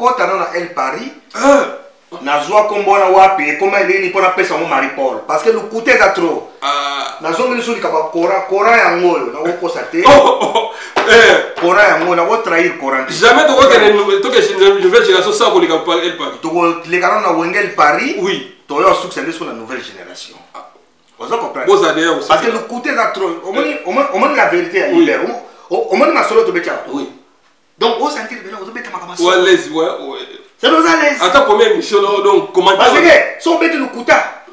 kota na El Paris. Nazwa kombona wapi koma eleni pona pesa mo Marie Paul parce que le coût est trop. Nazo ngeli suli kaba kora ya ngoyo na ko sate. Kora ya ngoyo na ko trahir Coran. Jamais to ko que nouvelle génération ça ko le El Paris. To le kana na Wengel Paris. Oui. To yo succès sur la nouvelle génération. Vous comprenez? Bon ça d'ailleurs aussi. Parce que le coût est trop. Au moins la vérité à libère. Au moins ma solo to betia. Oui. Donc au sentir bien au beta makama. Ouais laisse ouais. C'est nos à l'aise. Attends, première émission, donc, comment parce que, si on met le coûta,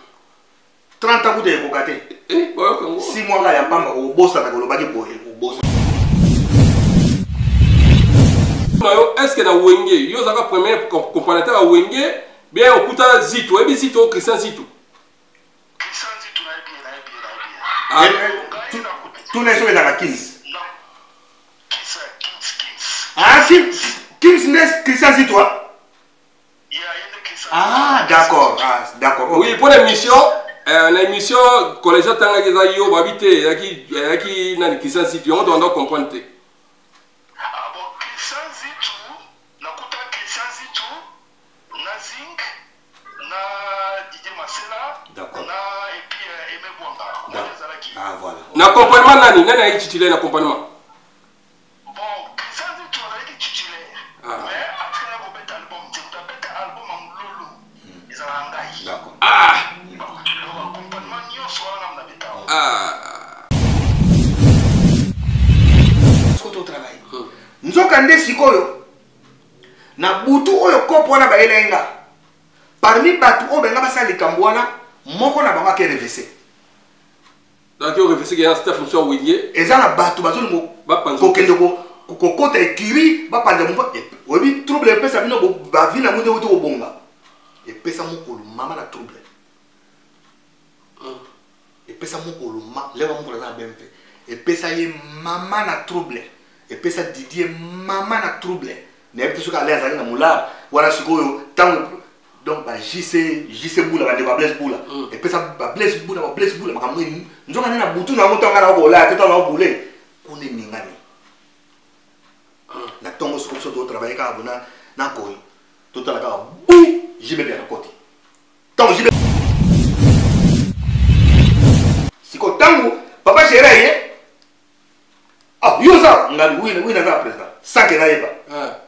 30 ans, vous devez vous gâter. 6 mois, il y a pas au boss, à la boss. Est-ce que dans Wenge, il y a un premier comparateur à Wenge, bien au coûta Zito, et Zito, Christian Zito. Christian Zito, là, bien. Tout n'est pas dans la 15. Ah, 15 n'est Christian Zito. Ah, d'accord. Ah, d'accord. Oui, pour l'émission, l'émission, quand les gens ont habité, il y a qui n'a Christian Zito, on doit comprendre. Ah bon, Christian Zito, nakuta Christian Zito, na Zinc, na Didier Marcella, na et puis Aimé Bouanga. Ah voilà. L'accompagnement nani, nani a titulaire l'accompagnement. Bon, Christian Zito a été titulaire. Mais après la bête album, tu as bête album en Lolo. Ils ont engagé. D'accord. Ah. Le accompagnement n'y a soit la bête. Ah. Est-ce que tu travailles? Nous sommes quand des sikoyo. Na butu oyo kopo na baelenga. Parmi batu o benga basali kambwana, moko na banga ke revese. Donc il revese que y a cette fonction Wenge. Et ça na batu bazo ko kende ko kota ekiri ba panja mumba. Obi trouble pesa bino ba vi na munde wuto obonga. Et pesa moko mama na trouble. Et pesa moko ma lewa moko na BMV. Et pesa ye mama na trouble. Et pesa Didier mama na trouble. Na yebite soka aller azali na mula wala sikoyo tango donc ba JC Boula ba de ba Blaise Boula. Et pesa ba Blaise Boula makamwe nzoka na butu na moto ngana ko la teta na bouler. Kone mingani. Na tongo soko so do travailler ka abona na ko. Tota la ka bou jibe bien côté. Tango jibe siko tango papa chérie. Ah, yoza ngali wina za president. Sanke na yeba.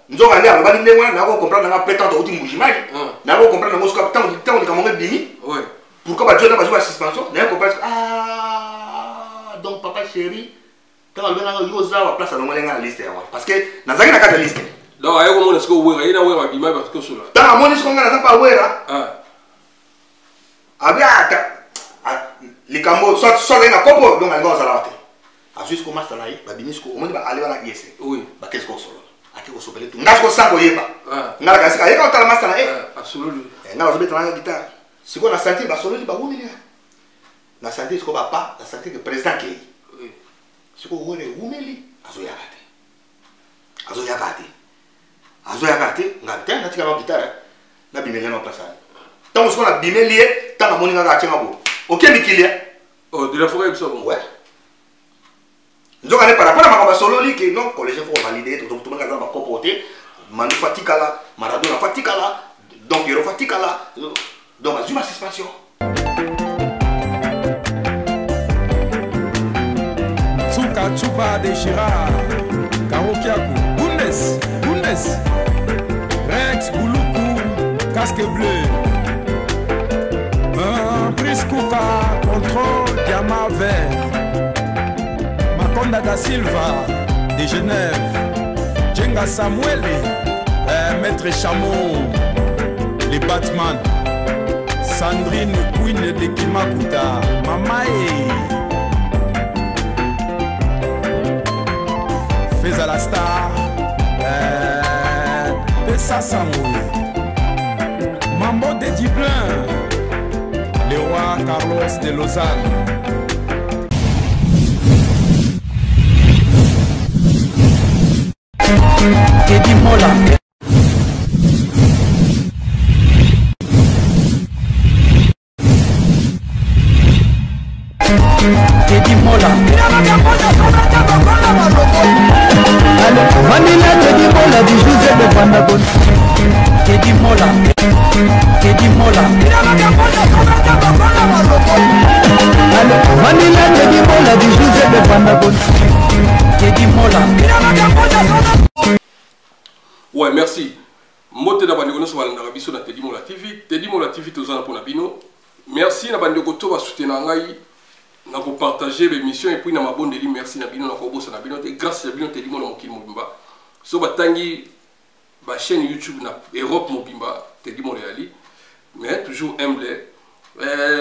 Nzoka ndia ba ndenge wana na ko comprendre na pétante oti mbujimaji. Na ko comprendre ngo soka tango ni kamonga bimi. Ouais. Pourquoi ba jona ba jouer suspension? Na ko parce ah donc papa chérie quand on a yoza wa place na ngolenga liste ya parce que nazaki na kata liste. Donc ayo ko mona siko wera ina wera bima parce que sula. Dans moni siko ngana za pa wera. Abia likambo so na kopo donc ngo za lawate. Asus ko master na yi ba bimi siko omoni ba ale wana yese. Oui. Ba qu'est-ce qu'on solo. Ati ko sobele tu. Ngasko sango yeba. Ngala kasi ka yeka otala master na absolument. Ngala zo betana na guitare. Siko na sentir ba solo ba wumili. Na sentir siko ba pa, na sentir que président ki. Oui. Siko wole wumili azo yakate. Azo yakate ngata na tika na guitare. Na bimeli na place. Tant siko na bimeli tant moni nga ka bo. OK mikilia. Oh, de la forêt ça bon. Ouais. Nous avons par rapport à ma solo que non collège faut valider tout le monde a pas comporté Manu Fatikala Maradona Fatikala donc Hero Fatikala donc à une suspension Tsuka Chupa de Girard Karokiaku Bundes Rex Bouloukou Casque bleu Brice Kouka Contrôle Diamant vert Makonda da Silva de Genève, Djenga Samuel, Maître Chameau, les Batman, Sandrine Queen de Kimakuta, Mamae, Feza la Star, Pessa Samoui, Mambo de Diblin, le roi Carlos de Lausanne. Teddy Mola Teddy Mola Manila Teddy Mola du José de Panabon Teddy Mola. Teddy Mola. Manila Teddy Mola du Joseph Bandabon. Teddy Mola. Ouais, merci. Mote na bandeko so balanga biso na Teddy Mola TV. Teddy Mola TV tozana pour na bino. Merci na bandeko to ba soutenir ngai na ko partager l'émission et puis na mabondeli merci na bino na ko bossa na bino te grâce à bino Teddy Mola mokili mobimba. So batangi ba chaîne YouTube na Europe mobimba Teddy Mola ali. Mais toujours humble.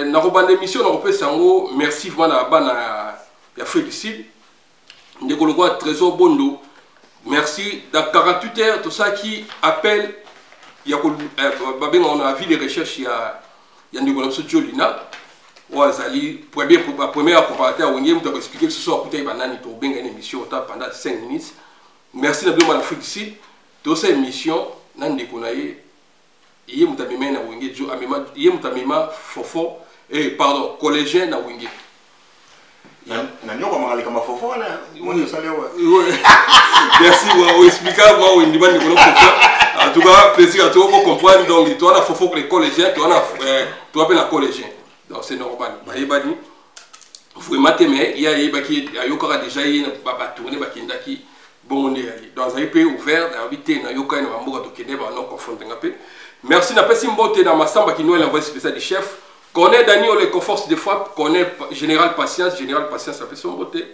Na ko bande émission na ko pesa ngo merci vraiment na bana ya Félicite. Ndeko le roi Trésor Bondo. Merci. Dans 48 heures, tout ça qui appelle, il y a on a vu les recherches, il y a Nicolas Jolina, Ouazali, première comparateur, on a expliqué que ce soit écouté banane pour bien une émission pendant 5 minutes. Merci de bien la féliciter. Toute cette émission, nan déconaye, il y a mutamima na wenge jo amema, il y a mutamima fofo et pardon, collégien na wenge. Merci, on expliquera moi où il dit en tout cas, plaisir à toi pour comprendre. Donc, tu as fofo pour les collégiens, tu appelles la collégien. Donc, c'est normal. Vous m'attendez, il y a déjà tourné bon dans un pays ouvert, habité dans Yoka, merci na pesi mbote na masamba qui nous l'envoie spécial du chef. Connaît Daniel le confort de frappe, connaît Général Patience la personne beauté.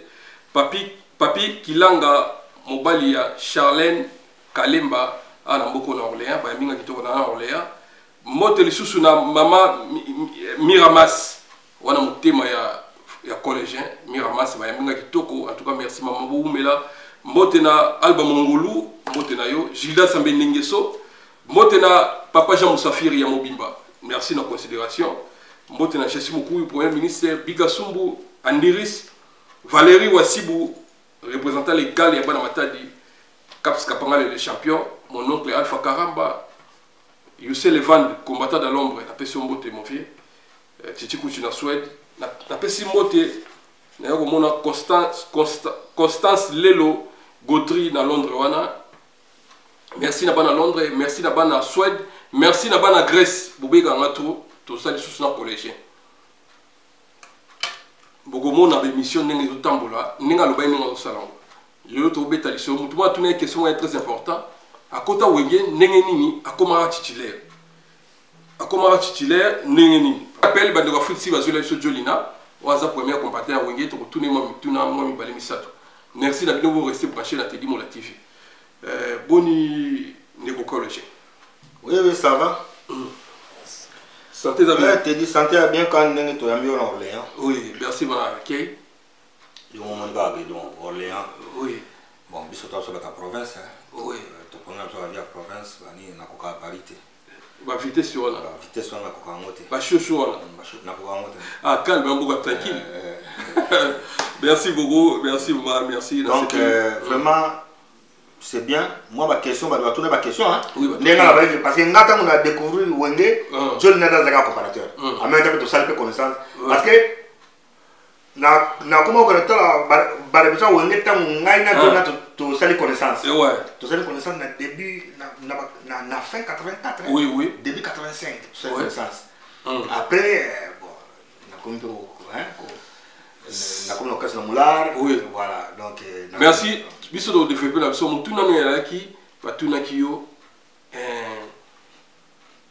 Papi Kilanga Mobalia Charlène Kalemba à Namboko na Orléans, ba minga kitoko na Orléans. Mote le susu na mama Miramas. Wana motema ya collégien Miramas ba minga kitoko. En tout cas merci maman Boumela. Mote na Alba Mongolu, mote na yo Gilda Sambe Nengeso. Mote na Papa Jean Moussafiri ya Mobimba. Merci na considération. Mbotena Chessi Moukouy, Premier ministre, Bigasumbu, Andiris, Valérie Wassibou, représentant légal et Abana Matadi, Caps Kapangal le champion, mon oncle Alpha Karamba, Youssel Levan, combattant dans l'ombre, na Pessi Mbote, mon vieux, Titi Kouchi na Suède, na Pessi Mbote, na Mona Constance Lelo, Gautry na Londres, wana. Merci na Bana Londres, merci na Bana Suède, merci na Bana Grèce, Boubega Ngatou. Tout ça, les sous-sens collégien. Beaucoup de monde a des missions de tambola, n'enga le bain n'enga au salon. Je le trouve bête à l'issue. Tout le monde a une question très importante. À côté où il y a n'enga nini, à comment titulaire. À comment titulaire, n'enga nini. Appel bande de foot si va jouer sur Jolina. On a sa première compétence à Wenge, tout le monde tout n'a moi mi balé misato. Merci d'avoir vous rester branché la Teddy Mola TV. Boni négo collégien. Oui, ça va. Santé d'abord. Tu dis santé à bien quand tu as mis en Orléans. Oui, merci ma Kay. Du moment où Orléans. Oui. Bon, bis au sur la province. Oui. Tu connais la province, ni na koka parité. Ba vitesse sur là. Vitesse sur la koka ngote. Ba chouchou là. Na koka ngote. Ah, calme, un peu tranquille. Merci beaucoup, merci maman, merci. Donc vraiment c'est bien. Moi, ma question, je vais tourner ma question. Hein? Oui, parce que nous avons découvert Wenge, je n'ai pas de comparateur. En même temps, tu as une connaissance. Parce que, comment on connaît la révision Wenge, tu as une connaissance. Tu as une connaissance au début, na fin 84. Oui, oui. Début 85, tu as une connaissance. Après, bon, on a comme Moulard. Oui. Voilà. Donc, merci. Biso do développer la mission tout nanu ya ki ba tout na kiyo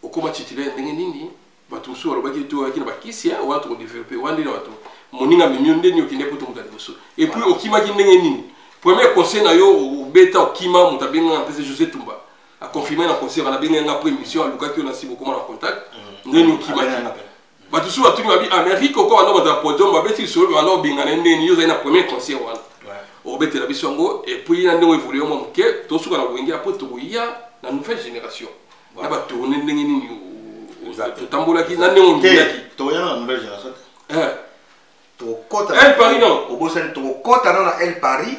okoma titulaire ndenge nini ba tout so ba ki to ya ki na ba kisi ya wa to développer wandi na to moninga mimio ndeni okinde poto mutali boso et puis okima ki ndenge nini premier conseil na yo beta okima mutabenga pese José Tumba a confirmer na conseil na benga na après mission a luka ki on a si beaucoup na contact ndeni okima ba tout so ba tuni ba bi Amérique ko wana ba podium ba beti so ba no binga ndeni yo za na premier conseil wana Obete la bisongo et puis il a évolué au monde que tout ce qu'on a voulu après tout il y a la nouvelle génération. Là bas tourner n'engi ni au tambola qui n'a n'engi ni qui. Toi il y a la nouvelle génération. To kota. El Paris non. Au bout c'est to kota dans la El Paris.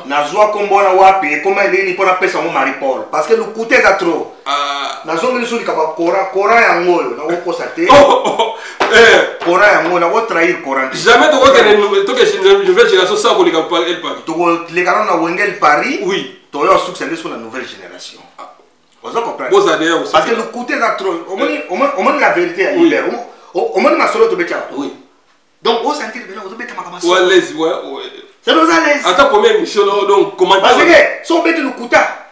Na joie combo na wapi comment il est ni pour appeler son mari Paul parce que le coûter ça trop. Na zone ni suri kaba kora ya ngoyo na woko sate. Kora ya ngoyo na wo trahir Coran. Jamais to que une nouvelle génération ça pour les El Paris. To les gars na Wenge El Paris. Oui. To yo succès sur la nouvelle génération. Vous comprenez? Vous avez aussi. Parce que le côté est trop. Au moins la vérité à libérer. Au moins ma solo te bétia. Oui. Donc, au sentir que vous êtes ma solo. Ouais, l'aise, ouais. C'est nous à l'aise. Attends, première mission, donc, comment. Parce que, si on met le couta,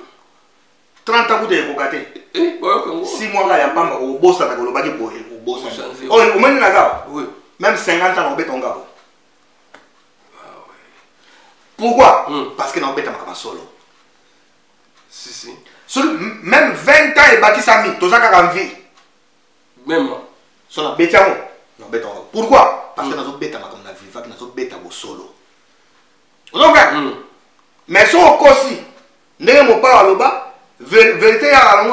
30 ans, vous êtes cocaté. 6 mois, il n'y a pas au boss à la Golobagi pour au boss. Au moins, il y a même 50 ans, on met ton gars. Pourquoi? Parce que nous mettons ma solo. Si. Même 20 ans, il bâtit sa vie, tout ça qui a vie. Même. Sur la bétiamo. Pourquoi? Parce que nous avons bêta comme la vie, nous avons bêta au solo. Donc, mais si on aussi, nous n'avons pas à l'oba, vérité à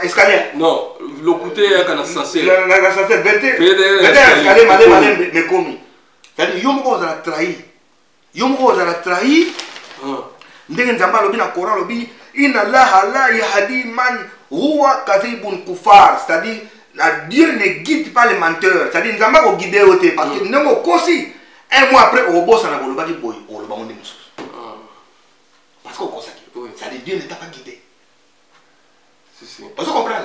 l'escalier. Non, le côté est un ascenseur. L'ascenseur, vérité à l'escalier, malin, mais commis. C'est-à-dire, yom ko za trahi. Yom ko za trahi. Ndenge nzamba lobi na Coran lobi inna Allah la yahdi man huwa kadhibun kufar. C'est-à-dire, Dieu ne guide pas les menteurs. C'est-à-dire, nzamba ko guider ote parce que ndenge kosi un mois après au boss na ko loba ki boy, o loba monde musu. Parce que c'est-à-dire, Dieu ne t'a pas guidé. Si. Vous comprenez?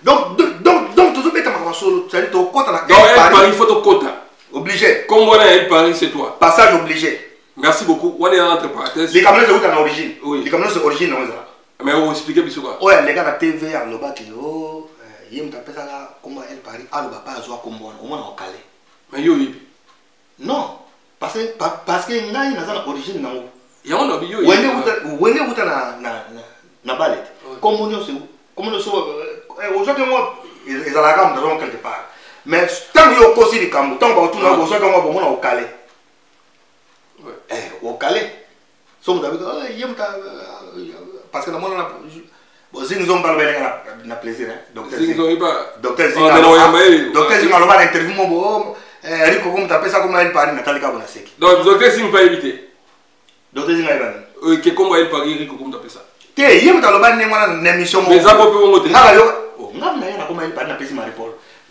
Donc tout le monde est solo. C'est-à-dire, tu comptes la donc, il faut te compter. Obligé. Comme on a El Paris, c'est toi. Passage obligé. Merci beaucoup. On est entre parenthèses. Les caméras, c'est où en origine? Oui. Les caméras, c'est origine, non? Mais on va expliquer plus quoi. Ouais, les gars de la TV, à l'oba qui oh, il me tape ça là, comment El Paris, à l'oba pas à jouer comme on, au moins on calé. Mais yo, non, parce que il y a une origine, non? Il y a un objet. Où est-ce que na ballet? Comme on est où? Comme on est aujourd'hui, moi, ils ont la gamme dans quelque part. Mais tant qu'il y a aussi des camps, tant que tout le monde est au calé. Au calé. Parce que dans le monde, si nous avons parlé de plaisir, docteur Zing a interview, Rico, comme tu appelles ça, comme elle parle, Nathalie Kabonaseki. Donc, docteur Zing pas évité. Docteur Zing a évité. Comment elle parle, Rico, comme tu appelles ça? Mais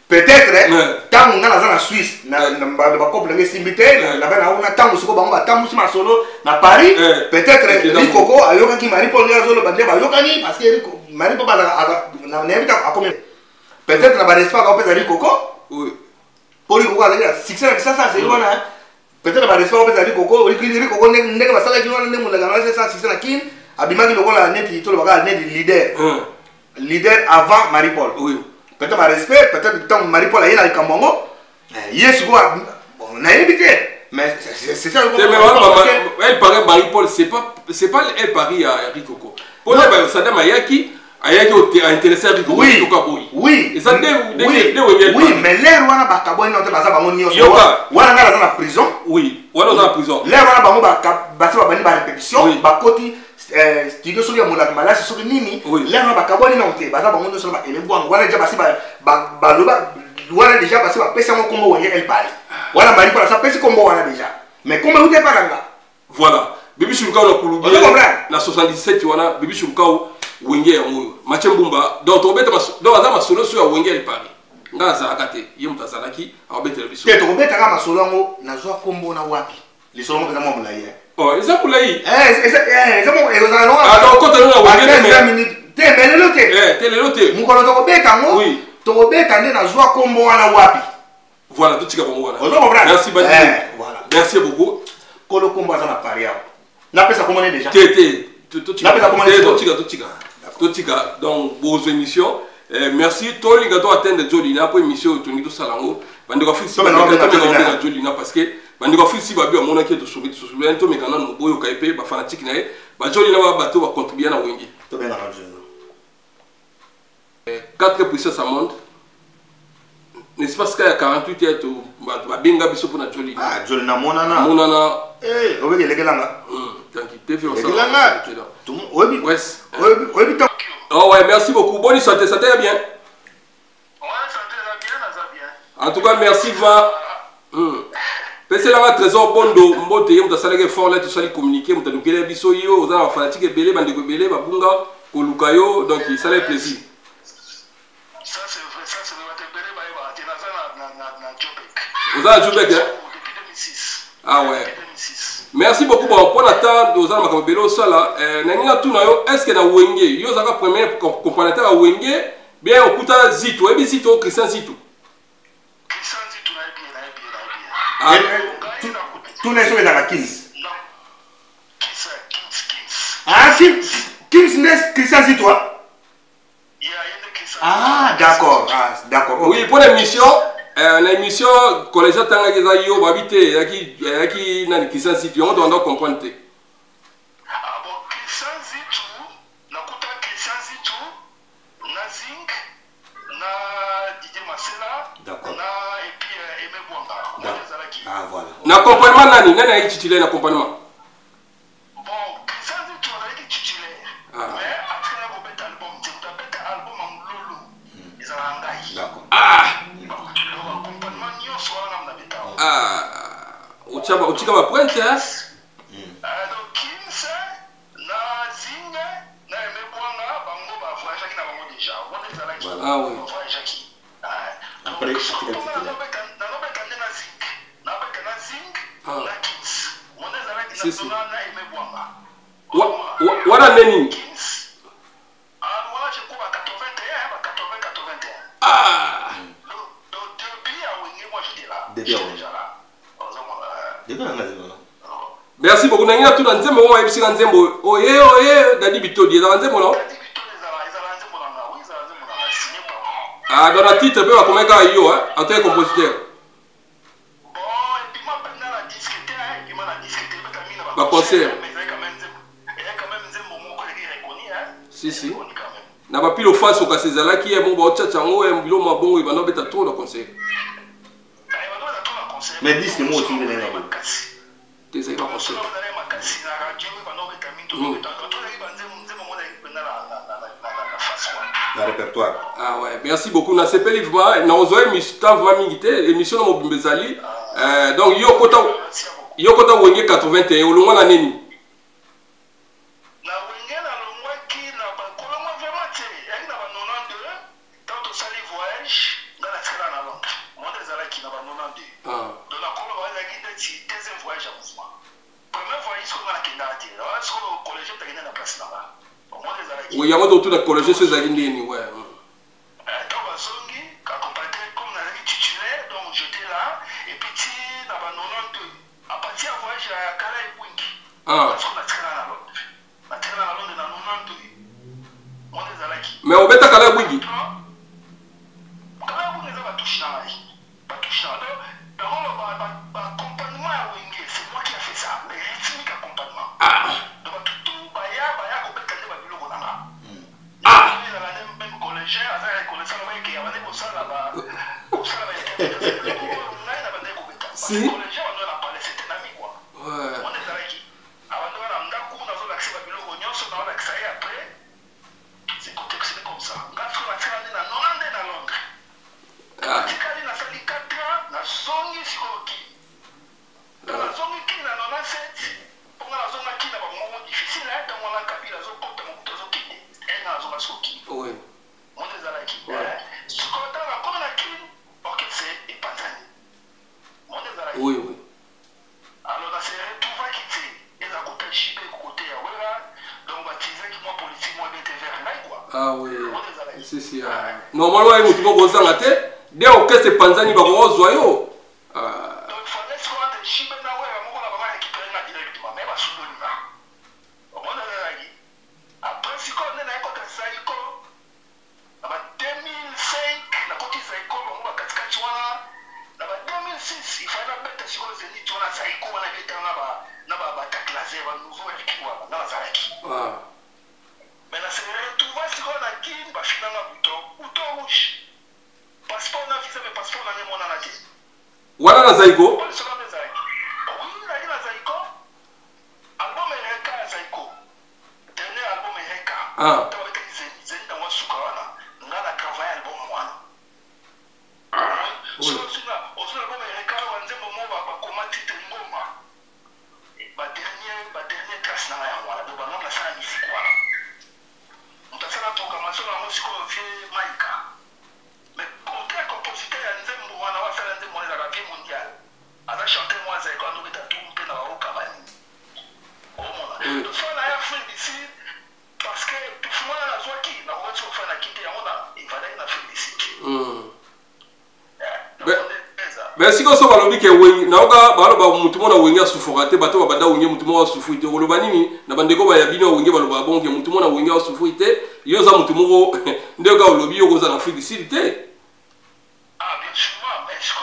peut-être, tant qu'on a la Suisse, Paris, peut-être Rico a eu qui Marie-Paul parce que Marie-Paul a combien? Peut-être la Badespa a fait Rico. Pour Rico, c'est ça, c'est peut-être la Badespa a fait Rico, Rico n'est pas ça qui est Abimaki lokola net to le net leader avant Marie-Paul. Oui. Peut-être par respect, peut-être tant Marie-Paul est là avec Kambongo. Yes quoi. On a évité. Mais c'est ça. Elle paraît Marie-Paul, c'est pas elle Paris à Rikoko. Pour le Sadam Ayaki a intéressé à Rikoko. Oui. Et ça oui, mais l'air wana ba kaboni na te baza bango nyonso. Wana na la prison. Oui. Wana dans la prison. L'air wana bango ba basi ba bani ba répétition, ba koti studio sur les moulins malades sur le nini là on va cabonner non te baza bango sur ba et bon voilà déjà passé ba loba voilà déjà passé ba pesa mon combo wenge elle parle voilà mari pour ça pesa combo voilà déjà mais comment vous êtes pas là voilà bibi shulka na kulubi na 77 wana bibi shulka wenge machembumba donc obeta donc aza masolo sur wenge elle parle ngaza akate yemta salaki obeta biso te to obeta kama masolo ngo na zwa combo na wapi les solo mo kama mulaye. Oh, ils ont pour ils ont ah, donc, quand on a 15 minutes, mais le thé. Nous connaissons bien, oui. Tu as bien na joie comme on a wapi. Voilà, tout ce qu'on voit. Merci beaucoup. Merci beaucoup. Kolo combat ça na paria. Na pesa comment déjà? Donc, vos émissions. Merci. Toi, les gars, doivent atteindre Jolina pour émission Tony do Salango. Parce que bandiko fisi ba bi amona ke to sobi to me kana no boyo kaipe ba fanatique na e ba joli na ba bato ba contribuer na wengi to bien arrangé. 4 puissance à monde n'est-ce pas ce qu'il y a 48 heures to ba benga biso pour na joli ah joli na monana obeke lekelanga tranquille fait ça lekelanga tout obi obi oh ouais merci beaucoup bonne santé ça t'est bien ouais santé va bien ça bien en tout cas merci va c'est là trésor bondo mbote yemta salake fort là tu sali communiquer mta dokele biso yo oza fanatique belé bandeko belé babunga koluka yo donc ça fait plaisir ça c'est va te belé ba te na Jobek oza Jobek depuis 2006 ah ouais Merci beaucoup. Bon, pour l'attendre, nous allons faire ça là. Est-ce que na Wenge, yo zaka premier comparateur à Wenge, bien au kuta Zito, et bien Zito, Christian Zito. Christian Zito na bien. Tout n'est pas dans la Kings. Non. Kings. Ah, Kings n'est Christian Zito. Ah, d'accord. Ah, d'accord. Oui, pour l'émission. L'émission collégiale Tangageza yo babité yaki nani Christian Zito on doit comprendre. Ah bon, Christian Zito nakuta Christian Zito na Zing na Didier Marcella na et puis Aimé Bouanga. Ah voilà. L'accompagnement nani est titulaire l'accompagnement. Bon, Christian Zito on est titulaire. Mais après la robette album, tu as bête album en lolo. Ils ont engagé. D'accord. Ah. Uchika ma pointe hein. Donc Kings na Zing na Aimé Bouanga bango ba voyage qui na bango déjà. On est là qui. Ah oui. Voyage qui. Après na Zing na Kings. On est là qui na Aimé Bouanga. Voilà neni. Kings. Ah moi je crois 81. Ah. Donc depuis à Wenge moi j'étais là. Déjà là. Merci beaucoup. Nangina tout dans nzembo wa ebisi nzembo. Oye dadi bitodi dans nzembo non? Ah dans la titre peut va comme gars yo hein en tant que compositeur. Bon et puis moi pendant la discuter et puis moi la discuter ba concert. Mais il y a quand même nzembo moko qui reconnu hein. Si. Na ba pilo face au kasezala qui est bon ba tchatcha ngo e mbilo mabongo ibana beta trop le concert. Mais dis que moi aussi je n'ai pas. Désolé pas concert. La répertoire. Ah ouais, merci beaucoup. Na CP Livma, na ozoe mistan va mingité émission na mobimbezali. Donc yo kota Wenge 81 olonga na neni. Na Wenge na longwa ki na ba kolonga vraiment te. Yaki na ba 92 tant au sali voyage na la tsela na Londres. Moi des ala ki na ba 92. Donc la kolonga ba yaki ndeti deuxième voyage à mouvement. Premier voyage ko na kinda te. Là ce ko collège te na place na ba. Moi des ala ki. Oui, yamo do tout na collège ce zaki ndeni ouais. Quand on songi, quand on partait comme dans la titulaire, donc j'étais là, et puis dans la 92, à partir du voyage à Kala et Winki, parce qu'on a traîné à Londres. On a traîné à Londres dans 92. On est à qui? Mais on bête à Kala et Winki. Kala et Winki, ça va toucher dans la vie. Pas toucher dans la vie. Par contre, l'accompagnement à Winki, c'est moi qui a fait ça, le rythmique accompagnement. Donc tout, baya, on peut caler ma bulle au Nanga. Même collégien, si. Oui. Alors, là, c'est tout va quitter. Et la côté JB, côté Awera, donc, baptisé qui moi, politique, moi, était vers là, quoi. Ah oui. Si. Normalement, il y a un peu de tête. Dès que c'est Panzani, il va y avoir un joyau. Donc, il fallait se rendre JB, on va récupérer directement, mais il va se donner là. Après, si on est dans la côté Zaïko, en 2005, la côté Zaïko, on va 4-4. En 2006, il fallait mettre sur le zénith, on a Zaïko, on a été dans la bataille classée, on a nouveau équipe, on a Zaraki. Mais là, c'est tout va sur la guine, bah, finalement, bouton rouge. Passeport, on a visé, mais passeport, on a mis mon analyse. Voilà la Zaïko. Oui, la guine à Zaïko. Album RK à Zaïko. Dernier album RK. Avec Zénith, dans moi, Soukawana. On a travaillé album moi. félicite parce que tout le monde a besoin qui n'a pas besoin de faire la quitter on a il fallait la féliciter mais si ko so balobi ke wengi na oka baloba mutu mona wengi asufuka te bato babanda wengi mutu mona asufu te oloba nini na bandeko ba ya bino wengi baloba bonke mutu mona wengi asufu te yo za mutu moko ndeka olobi yo koza na félicité ah bien sûr mais ce que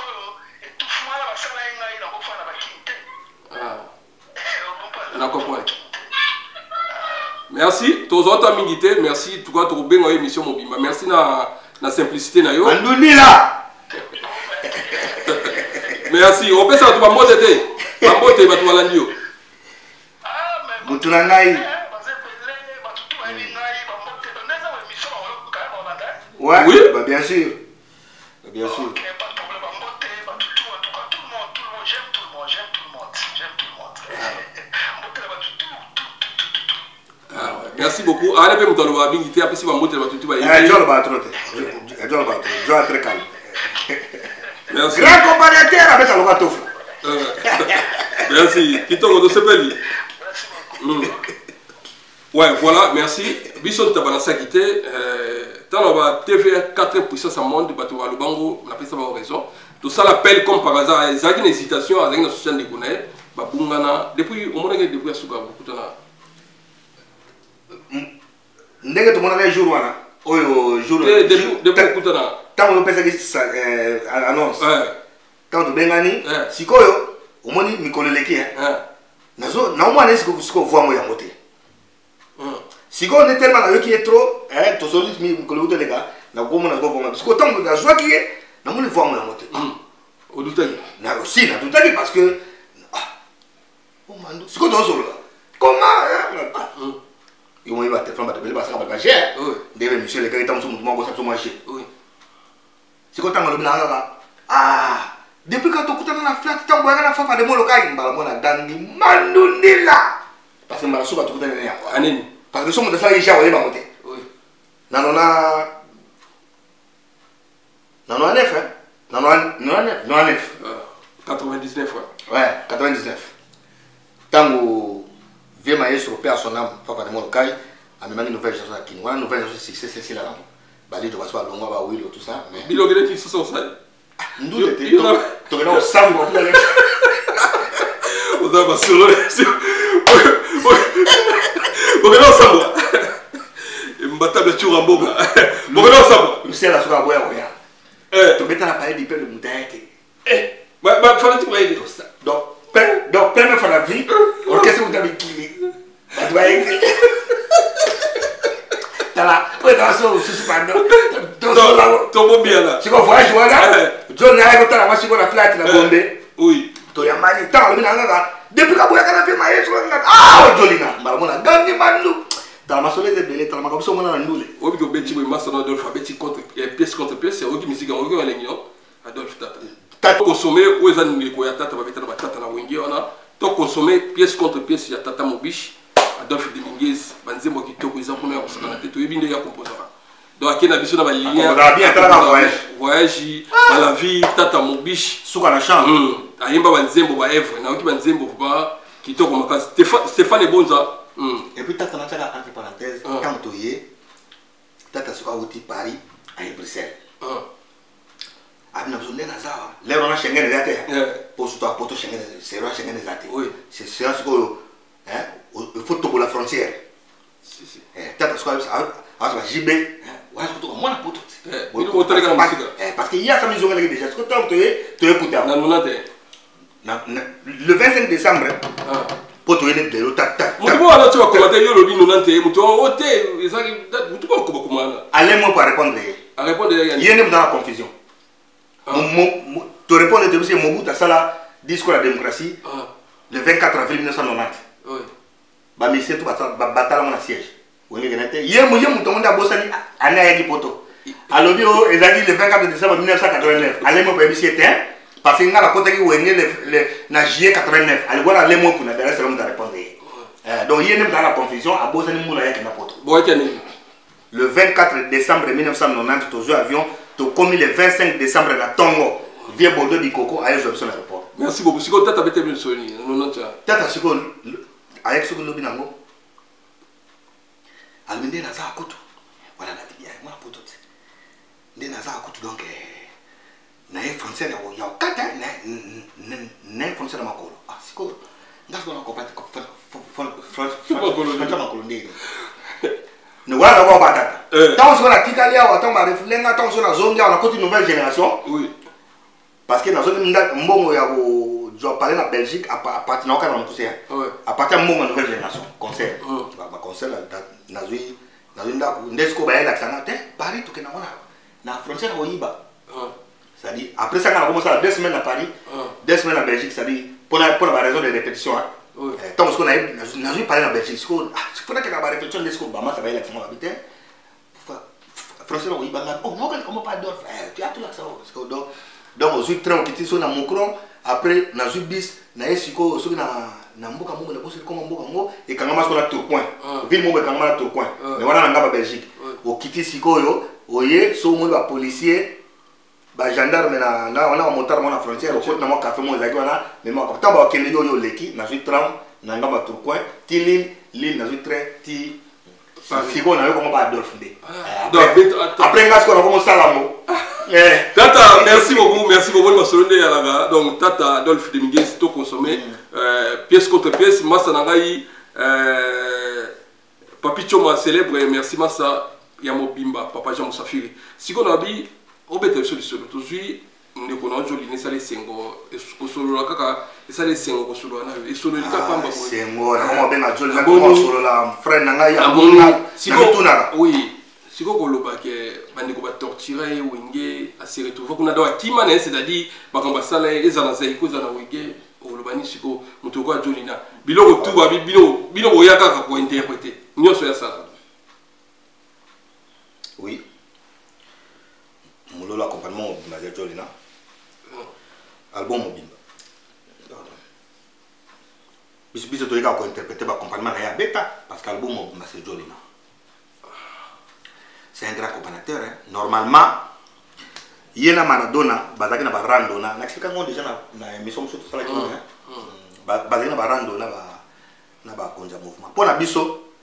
tout le monde va faire la ngai na ko fana ba quitter na comprendre. Merci, tozota mingité, merci tout cas to benga émission mobimba. Merci na simplicité na yo. Anduni là. Merci, on peut ça to ba mbote te. Ba mbote ba to balandio. Ah mais Mutuna ngai. Ouais, oui, bah bien sûr. Bien sûr. OK, pas de problème, en tout cas tout le monde, j'aime tout le monde. Merci beaucoup. Allez, peut me donner mingité après si ba mbote ba tutu ba. John va trop. John va trop. John très calme. Merci. Grand comparateur avec la Logatofla. Merci. Kitoko de Sepeli. Merci beaucoup. Ouais, voilà, merci. Bison Tabanasa quitté. Dans la TVA 4 puissance à monde, bateau à Lubango, on appelle ça par raison. Tout ça l'appelle comme par hasard. Il y a une hésitation avec une association de Gounaï. Babungana. Depuis, au moins, depuis à Souga, beaucoup de temps. Ndenge tout le monde a un jour, jour. Depuis beaucoup de temps. Tant on peut ça annonce. Tant on bengani. Si quoi, au moins, Mikoleleki. Nazo, na moi, n'est-ce que vous voyez moi monter. Si on est tellement là qui est trop, tu solis mi Mikoleleki les gars, na comment on a voir parce que tant on a joie qui est, na moi le voir moi monter. Au doutel. Na aussi, na doutel parce que oh mando, si quoi tu solo là. Comment ils vont y battre, femme battre, parce que va cher. Dès monsieur les gars, ils t'ont souvent moi ça souvent cher. Oui. C'est quand on le blanc là. Ah, depuis quand tu as la flat, tu as la femme de mon local, on a dandi mandundila. Parce que ma soupe a tout donné. Anine. Parce que sommes de ça, il y a un monté. Oui. Nanona. Nanona 9, hein? Nanona 9. 99, ouais. Ouais, 99. Tango. Vieux maïs sur père son âme, papa de mon local, a même une nouvelle chanson à qui. Une nouvelle chanson succès, c'est là. Bali de Baswa, Longa, Bawil, tout ça. Mais. Il a dit que c'est ça. Nous, tu es là au sang, on peut aller. On a pas sur le. On est là ensemble. Et m'battable de Turamboga. On est là ensemble. Nous sommes là sur la boya. Tu mets la paille du père de Moutaïté. Fallait que tu aies tout ça. Donc, première fois la vie, qu'est-ce que vous avez dit? Tu vas écrire. T'as la prétention aussi, c'est pas non. Ton beau bien là. Si on voyage, voilà. John n'a pas la machine, la flat, la bombe. Oui. Tu as mal de temps, depuis que vous avez fait ma yeux, ah, Jolina, Marmona, Gandhi Mandou. T'as la maçonnerie de Belé, t'as la maçonnerie de Mandoulé. Oui, tu as dit que tu as dit pièce contre pièce, c'est qui musique en regard à l'union. Adolphe Tata. T'as consommé, où est-ce que Tata va mettre Tata na Wengi, on a tout consommé pièce contre pièce, il y a Tata Mobiche, Adolphe Dominguez, Banzemo qui toque les enfants, on a été bien des composants. Donc, il y a des choses qui on a bien voyage. Voyage, la vie, Tata Mobiche, sous la chambre. Ayemba Banzemo, Baèvre, Naoki Banzemo, qui toque en casa. Stéphane Bonza. Et puis, Tata Nathalie, entre parenthèses, quand tu y es, Tata Souka Outi Paris, à Bruxelles. Abna besoin na zawa leo na Schengen des athées pour surtout à poto Schengen c'est roi Schengen des athées oui c'est ce que il faut tomber la frontière si si tata ce que ça JB ouais surtout moi na poto parce qu'il y a sa maison là déjà ce que tu écoutes le 25 décembre poto est de l'autre mutumo ala tu vas commenter yo lobi nonante mutumo ote ezaki mutumo ko bakomana allez-moi pas répondre il y a dans la confusion. Tu réponds de M. Mobutu à ça, discours à la démocratie, le 24 avril 1990. Oui. Bah, mais c'est tout, bataille mon siège. Oui, il y a un monde à Bossani, à Nayaki Poto. Alors, il y a le 24 décembre 1989. Allez, mon pays, c'était parce qu'il y a la côte qui est le juillet 89. Alors, voilà, les mots pour nous donner, c'est l'homme de répondre. Donc, il y a dans la confusion à Bossani, mon Nayaki Poto. Le 24 décembre 1990, tu as avion. Comme le 25 décembre à Tongo, via Bordeaux du Coco, à l'aéroport. Merci beaucoup. Si vous avez été bien soigné, Tata, avec ce que nous avons alors nde naza akutu voilà na bien moi poto nde naza akutu donc na frontière ya okata na frontière makolo ah siko ndasko na kopata frontière makolo nde ne voilà ba batata tant sur la tikali ya tant ba reflenga tant sur la zone ya na côté nouvelle génération oui parce que na zone mbongo ya go jo parler na Belgique à partir na okana mukuse à partir mbongo nouvelle génération concert ba concert na zui ndako ndesiko ba yela sana te Paris to kena na frontière oyiba c'est-à-dire après ça on a commencé à 2 semaines à Paris 2 semaines à Belgique c'est-à-dire pour la raison de répétition tant parce qu'on a eu parlé en Belgique il faut que la répétition de ce qu'on va ça va yela sana habiter frontière oyiba oh non comment pas d'or tu as tout là ça donc au train on quitte sur na Mokron après na bis na esiko soki na mboka mongo na bosi comme mboka ngo et quand on a tout point ville mongo quand on a tout point mais voilà na ngaba Belgique au quitte sikoyo oye so mo ba policier ba gendarme na wana motard na frontière au côté na mo café mo zaki wana mais mo quand ba kende yo leki na tram na ngaba tout point ti lille na train ti siko na yo comme ba Adolphe Ndé après ngasko na comme salamo Tata, merci beaucoup Masolonde Yalaga. Donc Tata Adolphe Deminguez to consommé pièce contre pièce Massa Nangai Papi Choma célèbre merci Massa Yamo Bimba Papa Jean Moussafiri. Si on a dit obete solution aujourd'hui ne connaît joli ne sale sengo ko solo la kaka sale sengo ko solo na e solo ka pamba sengo na mo benga joli na ko solo la frère Nangai Abona si ko tuna oui. Si vous avez un torturé ou un se retrouver qu'on a dans Kima, c'est-à-dire que ça les anazai cause na wege ou le bani siko mutoko a jolina bilo tout ba bilo yaka ko interpréter nyoso ya ça oui mulolo accompagnement na jolina album mobimba biso to yaka ko interpréter ba accompagnement na ya beta parce que album mobimba c'est jolina. C'est un grand accompagnateur. Normalement, il y a Maradona, basé na Barandona. N'explique pas déjà na émission sur tout ça là qui basé na Barandona na ba konja mouvement. Pour na biso,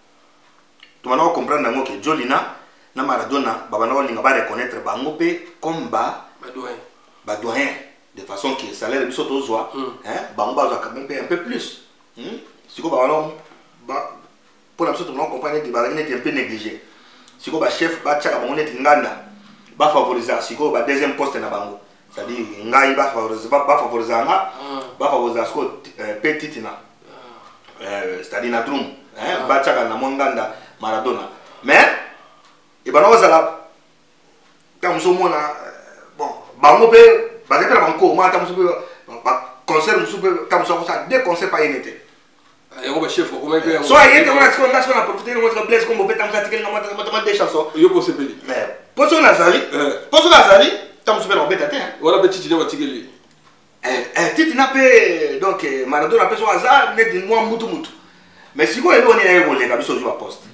tu vas comprendre ngo que Jolina na Maradona, baba na linga ba reconnaître bango pe comme ba doyen de façon que ça l'air biso to zoa, bango ba zoa quand même un peu plus. Si ko ba pour la biso tu vas comprendre que ba un peu négligé. Si ko ba chef ba tchaka bango net nganda ba favoriser siko ba deuxième poste na bango c'est-à-dire ngai ba favoriser ba favoriser sko petit na c'est-à-dire na drum ba tchaka na monganda Maradona mais e ba no zala comme so mona bon bango pe ba zepela banko ma ta musu ba concert musu pe comme ça deux concerts pas unité et on va chef comment bien soit il était on a profité de notre blesse comme peut tam satikeli na mata des chansons yo ko sepeli mais poso na zali tam super obeta te wala petit ne watikeli titi na pe donc Maradona pe so hasard net de moi mutu mais si ko elo ni na yo le kabiso jo poste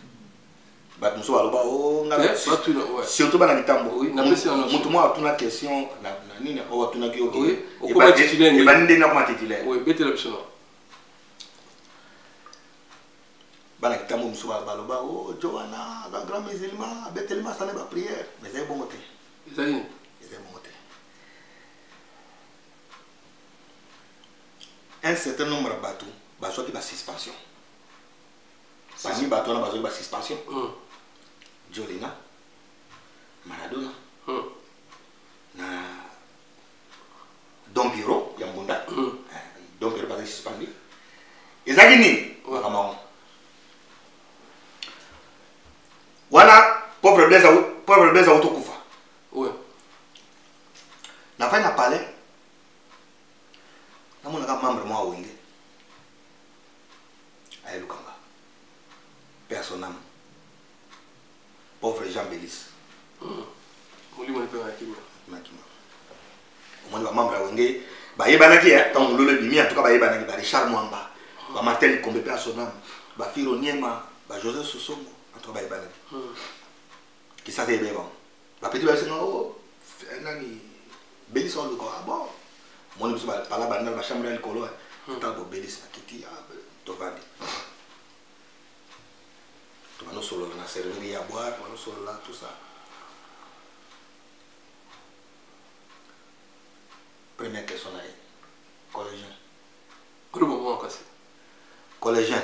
bat muso aloba o nga surtout bana mitambo mutu mo atuna question na nini o atuna ki o ko ba titulaire e bande na ko titulaire oui bete l'option bana kitambo muso baloba o Joana la grand musulman betelma ça n'est pas prière mais c'est bon côté c'est bon côté un certain nombre de bateaux bateau qui va suspension parmi bateau na bateau qui va suspension Jolina Maradona na Don Piro Yambunda Don Piro pas suspendu ezagini makamao wana pauvre blaise autokufa ouais na fa na palais na mona ka membre mo awenge ay lukanga personnam pauvre Jean Bélis moli mo pe makima mo ni ba membre awenge ba yebana ki tant lolo bimi en tout cas ba yebana ki ba Richard Mwamba ba Martel Kombe personnam ba Firo Niema ba Joseph Sosongo en tout cas ba yebana qui ça c'est bien bon la petite personne oh nani Bélis on le quoi bon mon ne pas la bande dans la chambre elle colo tant pour Bélis na kiti tovandi Tu vas nous solo là, servir à boire, tu vas nous solo là, tout ça. Première question là, collégien. Collégien.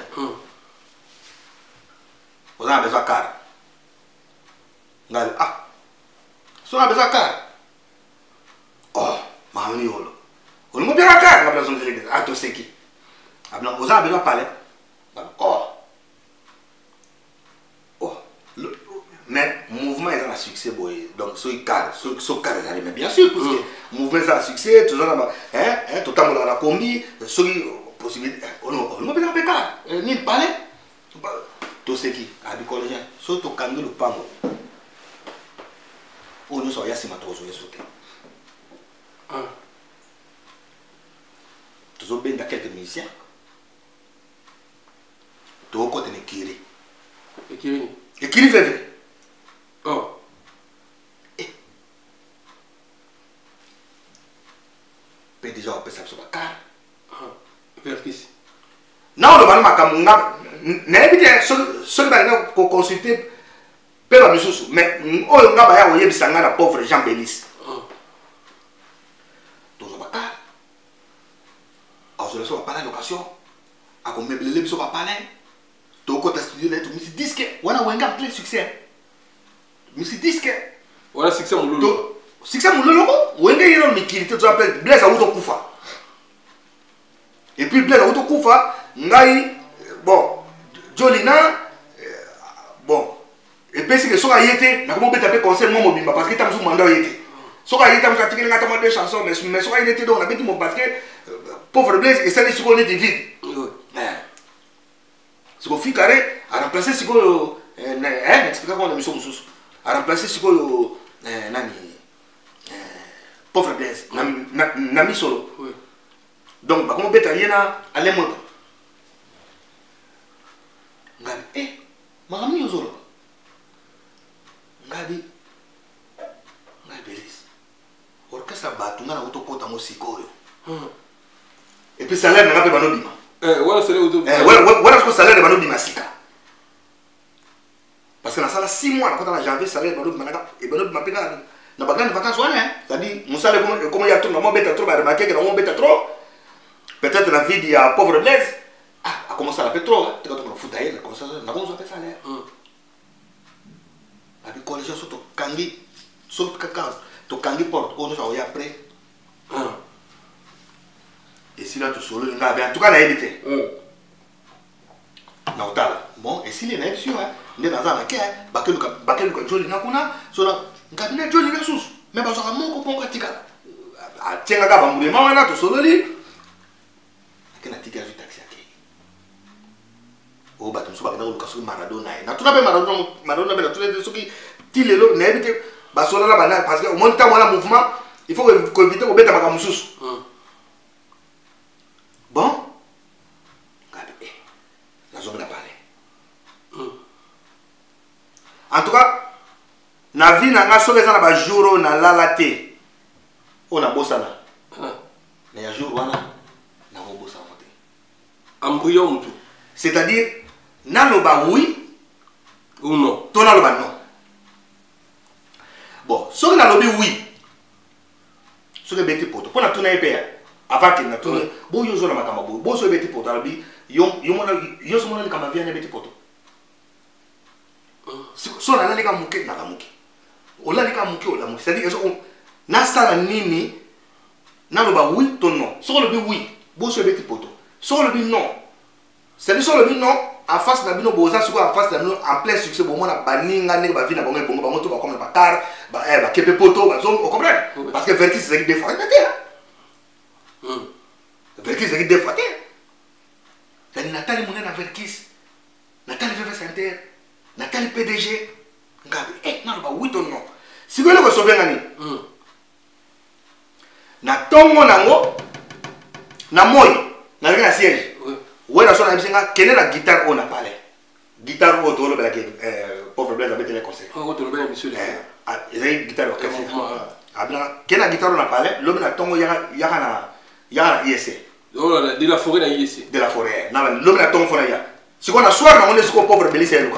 Vous avez besoin de car. Ah, si on a besoin de car. Oh, ma amie, on a besoin de car. On a besoin de car. Ah, tu sais qui? Vous avez besoin de parler. Oh. Oh. Mais le mouvement est un succès, boy. Donc, ce car, mais bien sûr, parce que le mouvement est un succès, tout ça, hein, tout le temps, on a combi, ce possibilité. On a besoin de car. Ni de parler. Tu sais qui? Ah, du collégien. Surtout quand nous le parlons. On nous a ma trop joué sauter. Tu as bien dans quelques musiciens. Tu as encore des Kiri. Et Kiri fait vrai. Oh. Mais déjà, on peut s'appeler sur la carte. Vers qui? Non, le ballon m'a camunga. N'habitez ce que vous consultez. Mais on a la pauvre Jean Bélis. Tous les bâtards. Alors, je ne sais pas la location. À combien de gens sont parlés. Tout le côté studio, tu me disque. On a un plein succès. Je me disque. On a succès, mon loulou. Succès, mon loulou. On a un mikirité, tu appelles Blaise Aouto Koufa. Et puis Blaise Aouto Koufa, bon, Jolina, bon. Et puis, si les gens y étaient, nous avons fait conseil mon mobile parce que nous avons mandat y été. Si on a été, nous avons fait des chansons, mais si on a été, on a fait mon parce que pauvre Blaise, et ça, c'est qu'on est vide. Si on fait carré, à remplacer si on explique comment on a mis son sous. À remplacer si on pauvre Blaise, n'a mis solo. Donc, comment on peut aller à l'émotion? Eh, ma ami aux autres. Ngadi Bélis. Orchestre batu ngana utokota musiko yo. Et puis salaire n'a pas banobima. Voilà salaire auto. Voilà ce que salaire de banobima sika. Parce que dans ça 6 mois quand on a janvier salaire banobima et banobima peka na bagane vacances wana, c'est-à-dire musale comment il y a tout normalement bête trop ba remarquer que normalement bête trop. Peut-être la vie de pauvre Blaise a commencé à la pétro, tu quand on fout d'ailleurs comme ça, n'a pas besoin de salaire. Avec quoi les gens sont au kangi, sauf que quand tu kangi porte, on nous a après. Et si là tu solo, en tout cas, on a évité. Bon, et si les naïfs sur, on est dans un maquet, baquet le joli n'a qu'on sur le cabinet joli n'a sous. Mais parce que mon copain pratique. Tiens, là, on est maman là, tu solo li. Qu'est-ce que tu as dit taxi? Oh, bah, tu me souviens que tu as Maradona. Tu n'as pas Maradona, mais tu as dit que tu as évité. Parce que au moins, tu as un mouvement, il faut éviter que tu aies un mouvement. Bon, la zone n'a parlé. En tout cas, la vie n'a pas sauvé ça dans jour na la laté. On a bossé là. Mais il y a jour où on a bossé là. C'est-à-dire, naloba oui ou non. Ton naloba non. Bon, ce que nalobi oui. Ce que bête poto. Pour na tourner épée. Avant qu'il na tourne. Bon yo zona makamba bo. Bon so bête poto alabi. Yo so mona le kama via na bête poto. So na le kama muke na kamuke. Ola le kama muke ola muke. C'est-à-dire na sala nini naloba oui ton non. Ce que le bi oui. Bon so bête poto. Ce que le bi non. C'est-à-dire sur le but non, en face de la boza, en face de la en plein succès, bon, on a banni, on a vie, on a tout comme le bâtard, kepe poto, vous comprenez? Parce que Verkis c'est des fois, Verkis c'est des fois, c'est Nathalie Mounen à Verkis, Nathalie VV Center, Nathalie PDG, regarde, non, oui ou non. Si vous voulez que sauver Nani, na tongo nango, na moi, na rien à siège. Oui, la sonne quelle est la guitare qu'on a parlé? Guitare ou le pauvre Blaise avec les conseils. Oh, tu le monsieur. Il y a une guitare orchestre. Quelle est la guitare qu'on a parlé? L'homme a tongo y'a ISC. De la forêt na ISC. De la forêt. L'homme a tongo fona ya. Si on a soir, on est sur pauvre Bélis et le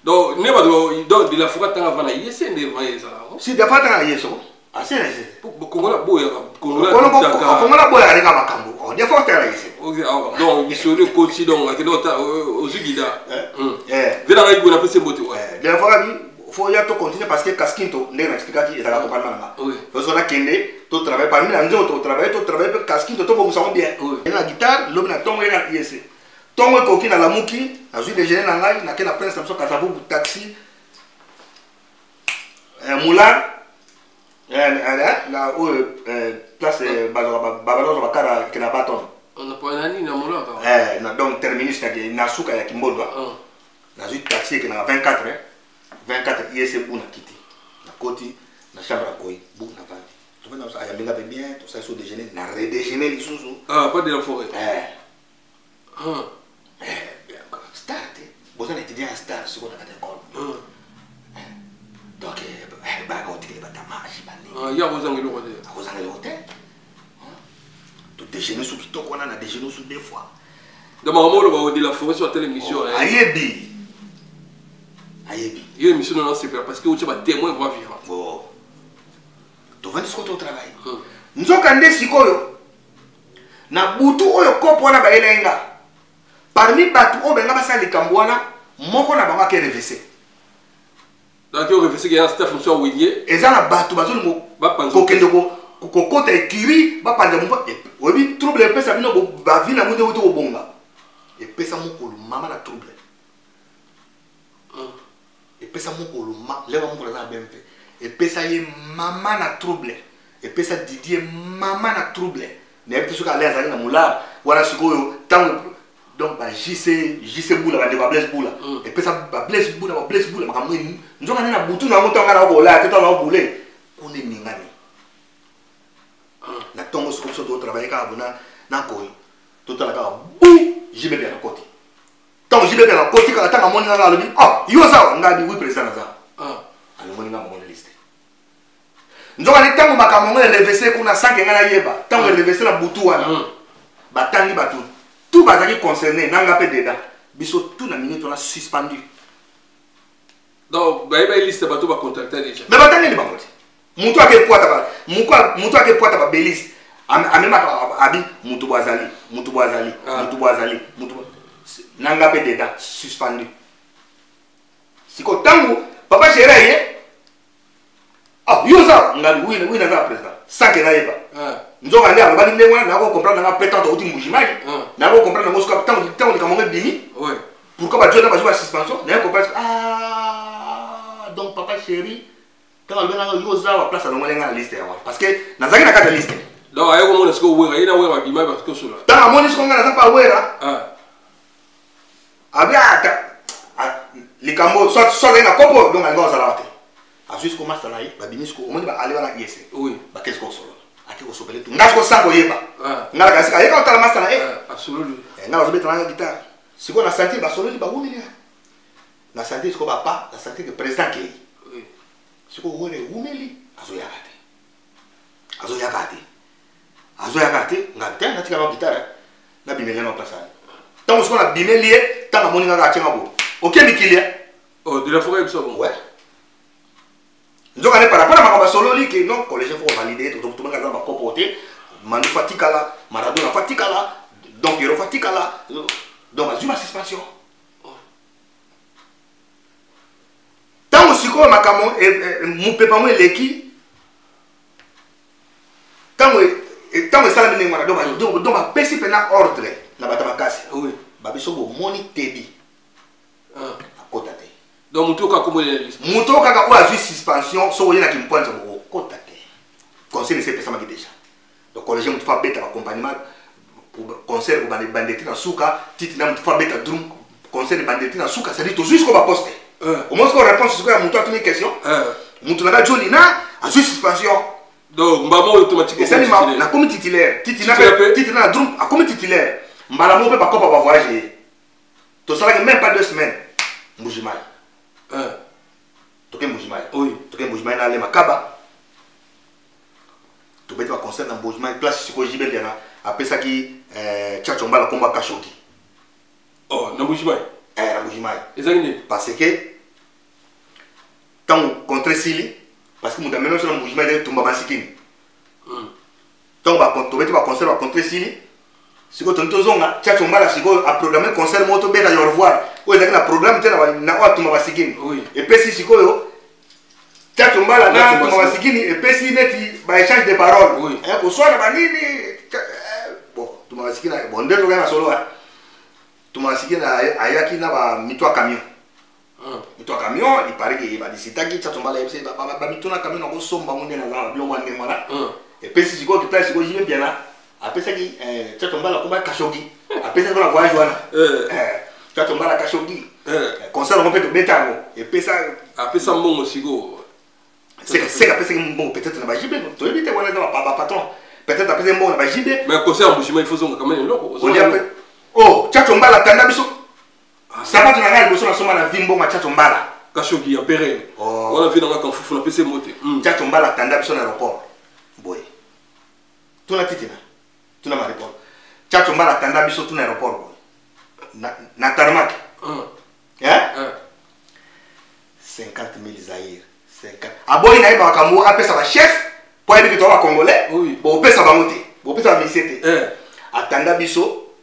Donc de la fois tant avant la IEC ne va y ça. Si de fois tant IEC ah c'est Congola boya Congola boya avec Makambo on de fois tant IEC donc il serait coach donc avec l'autre aux Ugida vena ngai bona pese mbote ouais de fois bi faut y to continuer parce que Kaskinto ne expliquer qui est à l'accompagnement là parce qu'on a kende to travailler parmi les gens to travailler Kaskinto to pour ça bien la guitare l'homme na tongo na IEC tongo ko kina la muki na jui déjeuner na ngai na kena prince samso kasabu taxi moulin la place babalozo bakara kena baton on a pas nani na moulin na donc terminus na suka ya Kimbondo na jui taxi kena 24 IEC pour na kiti na koti na chambre à koi bu na vandi to vena ça ya minga bien to ça so déjeuner na redéjeuner lisusu pas de la forêt star besoin d'étudier un star sur la école donc bah on dit que il y a besoin de l'hôtel tout déjeuner sous kitoko on a déjeuner sous deux fois de maman le va de la forêt sur telle émission ayebi il y a une émission non super parce que tu vas témoin va vivre bon tu vas discuter au travail nzoka nde sikoyo na butu oyo kopo na baelenga parmi batu o benga basali kambwana moko na bango ke RVC donc il RVC qui a un staff monsieur Wigné ezana batu bazoli mo ko kende ko kota ekiri ba panja mo obi trouble pesa bino ba vina mo de wuto bonga e pesa mo ko mama na trouble e pesa mo ko ma leva mo ko za bemfe e pesa ye mama na trouble e pesa Didier mama na trouble ne epte suka ale azali na mula wala sikoyo tango donc ba JC Boula ba de ba Blaise Boula et puis ça ba Blaise Boula makambo ni nzoka na butu na moto ngana ko la teto na bouler kone mingani na tongo so so do travailler ka bona na ko to tala ka bu jibe bien na koti tongo jibe bien na koti ka tanga moni na lobi ah yo za ngadi wi president za alo moni ngam moni liste nzoka ni tango makambo ngene RVC kuna sanke ngana yeba tango RVC na butu wana batangi batu tout bazaki concerné nanga pe dedans biso tout na minute on a suspendu donc ba liste bato ba contacter déjà mais batangi ni bango mutu ake poata ba belis amema abi mutu boazali nanga pe dedans suspendu siko tangu papa chérie ah yo ça ngani oui na za président sanke na yeba nzoka ndia ba ni ngwana na ko comprendre na prétendre uti mbujimaji na ko comprendre na ngosuka tango nikamonga bimi ouais pourquoi ba jona ba joua suspension na ko parce donc papa chéri quand on a yo za wa place na ngwana na liste ya parce que nazaki na kata liste donc ayo ko mona siko wera ina wera bima parce que cela tant amoni siko ngana za pa wera abiata likambo soit na kopo donc ngo za la azuis ko masta na yi ba bimi siko omoni ba ale wana IEC oui ba qu'est-ce qu'on solo ati ko sopele tu ngasko sango yeba ngala kasi ka yeka otala masta na absolument ngala zo betana guitare siko na santé ba solo ba wumeli na santé siko ba pa na santé que président ke oui siko wone wumeli azo yakate ngata na tika ba guitare na bimeli na place ani tant siko na bimeli tant moni ngaka chenga bo OK mikilia oh de la forêt ça bon ouais nzoka ne par rapport à ma solo li que non collège faut valider tout le monde va comporter manu fatikala maradona fatikala donc hero fatikala donc azuma suspension tant aussi ko makamo mu pepa mo leki tant sala mine ngwana donc ba pesi pena ordre na bata makasi oui ba biso bo moni tebi akota te donc mutoka comme les listes mutoka ka kwa suspension so yena kimpoanza bo kota te conseil ne s'est pas déjà donc collège mutu fa beta accompagnement pour concert ba bandeti na suka titi na mutu fa beta drum concert bandeti na suka c'est dit tout jusqu'au ba poste au moins qu'on réponse sur mutu a une question mutu na joli na a suspension donc mbamo automatiquement c'est na comme titulaire titi na drum a comme titulaire mbala mo pe ba kopa ba voyager to ça même pas 2 semaines mbujimai toke mbujimai oui toke mbujimai na le makaba to beti ba concert na mbujimai place siko jibe tena apesa ki chacho mbala komba kashoki oh na mbujimai na mbujimai ezangine parce que tant contre Sili parce que mon maintenant sur le mouvement de tomba masikini tant va concert contre Sili si ko tonto zonga chacho mbala siko a programmer concert moto beta au revoir o ezaka na programme tena na watu masikini et puis si siko yo chacho mbala na masikini et puis si neti ba échange de paroles ko soit na banini bon tu masikini bon ndio ngana solo tu masikini ayaki na ba mitwa camion mitwa camion il paraît que ba disitaki chacho mbala yebse ba mituna camion ko somba munde na la bilo mwane mwana et puis si siko kita siko jime bien là après ça qui Tchatombala combat Khashoggi après ça on voyage wana Tchatombala Khashoggi concert on peut te mettre et puis ça après ça mon sigo c'est après ça bon peut-être na bajibe to éviter wana ba patron peut-être après ça bon na bajibe mais concert Mbushima il faut zonga quand même loko on dit après oh Tchatombala tanda biso ça va tu na biso na soma na vimbo ma Tchatombala Khashoggi ya pérenne on a vu dans la confufu na PC monter Tchatombala tanda biso na aéroport boy tout la titina tu n'as pas répondu. Tchacho mbala tanda biso tu n'aéroport na tarmac. 50 000 Zaïre. 50. Aboy na iba kamu apesa ba chef pour aider to ba congolais. Bo pesa ba moté. Bo pesa ba misete. Atanda biso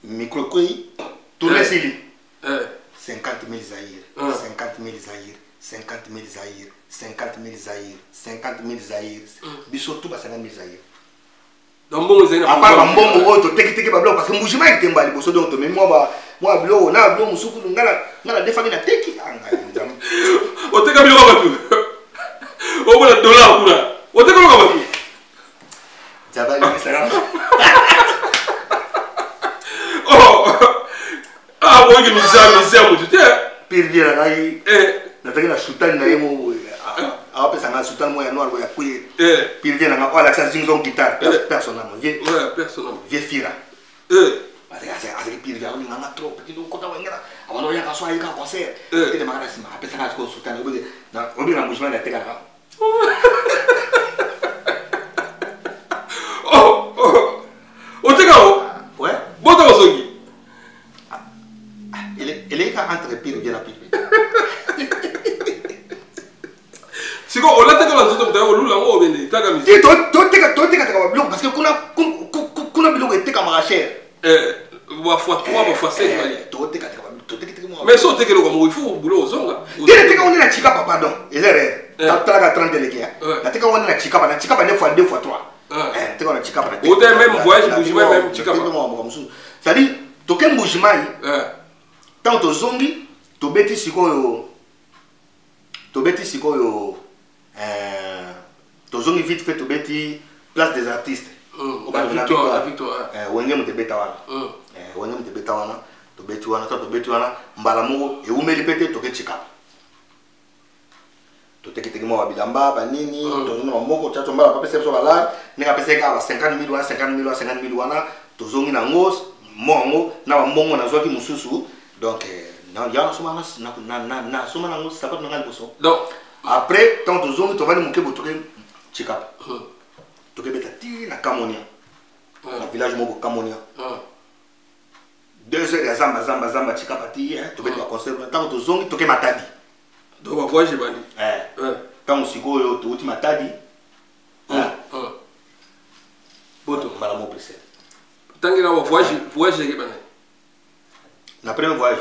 micro koi tout le sili. 50 000 Zaïre. 50 000 Zaïre. 50 000 Zaïre. 50 000 Zaïre. 50 000 Zaïre. Biso tout ba 50 000 Zaïre. Donc bon c'est à part mbongo oto teki ba bloc parce que Mbushima était mbali boso donc mais moi bloc na bloc musuku ngala defaki na teki anga nzam o teka bilo ba tu o bona dollar kuna o teka lo ba tu jabali Instagram oh ah bon que misère mutu te pire bien là na teki na sultan na yemo a pesa nga sultan mo ya noir ya kuye pire bien nga ala sa zingzong guitare personnellement vie vie fira avec pire bien nga trop petit do kota wengera awano ya kaswa ya concert tete magana sima pesa nga ko sultan obi na Mbushima na teka nga o teka o ouais bota osongi il est entre pire bien la pire siko olateka la nzoto mtayo lula ngo bende taka misi et to teka ka bloc parce que kuna biloko eteka ma cher wa fois 3 wa fois 7 bali to teka mo mais so teka ko mo il faut boulot zonga teka on na chika pardon il est tala ka 30 lekia na teka on na chika ne fois 2 fois 3 teka on na chika pa au même voyage Mbushima même chika pa ça dit to ke Mbushima tant to zongi to beti sikoyo tozongi vite fait tobeti place des artistes victoire wenge mutebeta wana tobeti wana mbala moko eumeli pete toke chikapa totekiteki mwa bilamba banini tozona moko chacho mbala papese so bala ninga pese ka 50 000 wana tozongi na ngos mongo na ba mongo na zwaki mususu donc na soma na ngos sapat na ngaliboso donc après tant de zones tu vas nous montrer votre chikap tu peux mettre na Kamonia na village moko Kamonia 2 heures ya zamba chikapati tu peux concert tant de zones tu peux matadi donc va voyager bandi tant sikoyo tu uti matadi boto mala mo presse tangi na voyager ke bana na premier voyage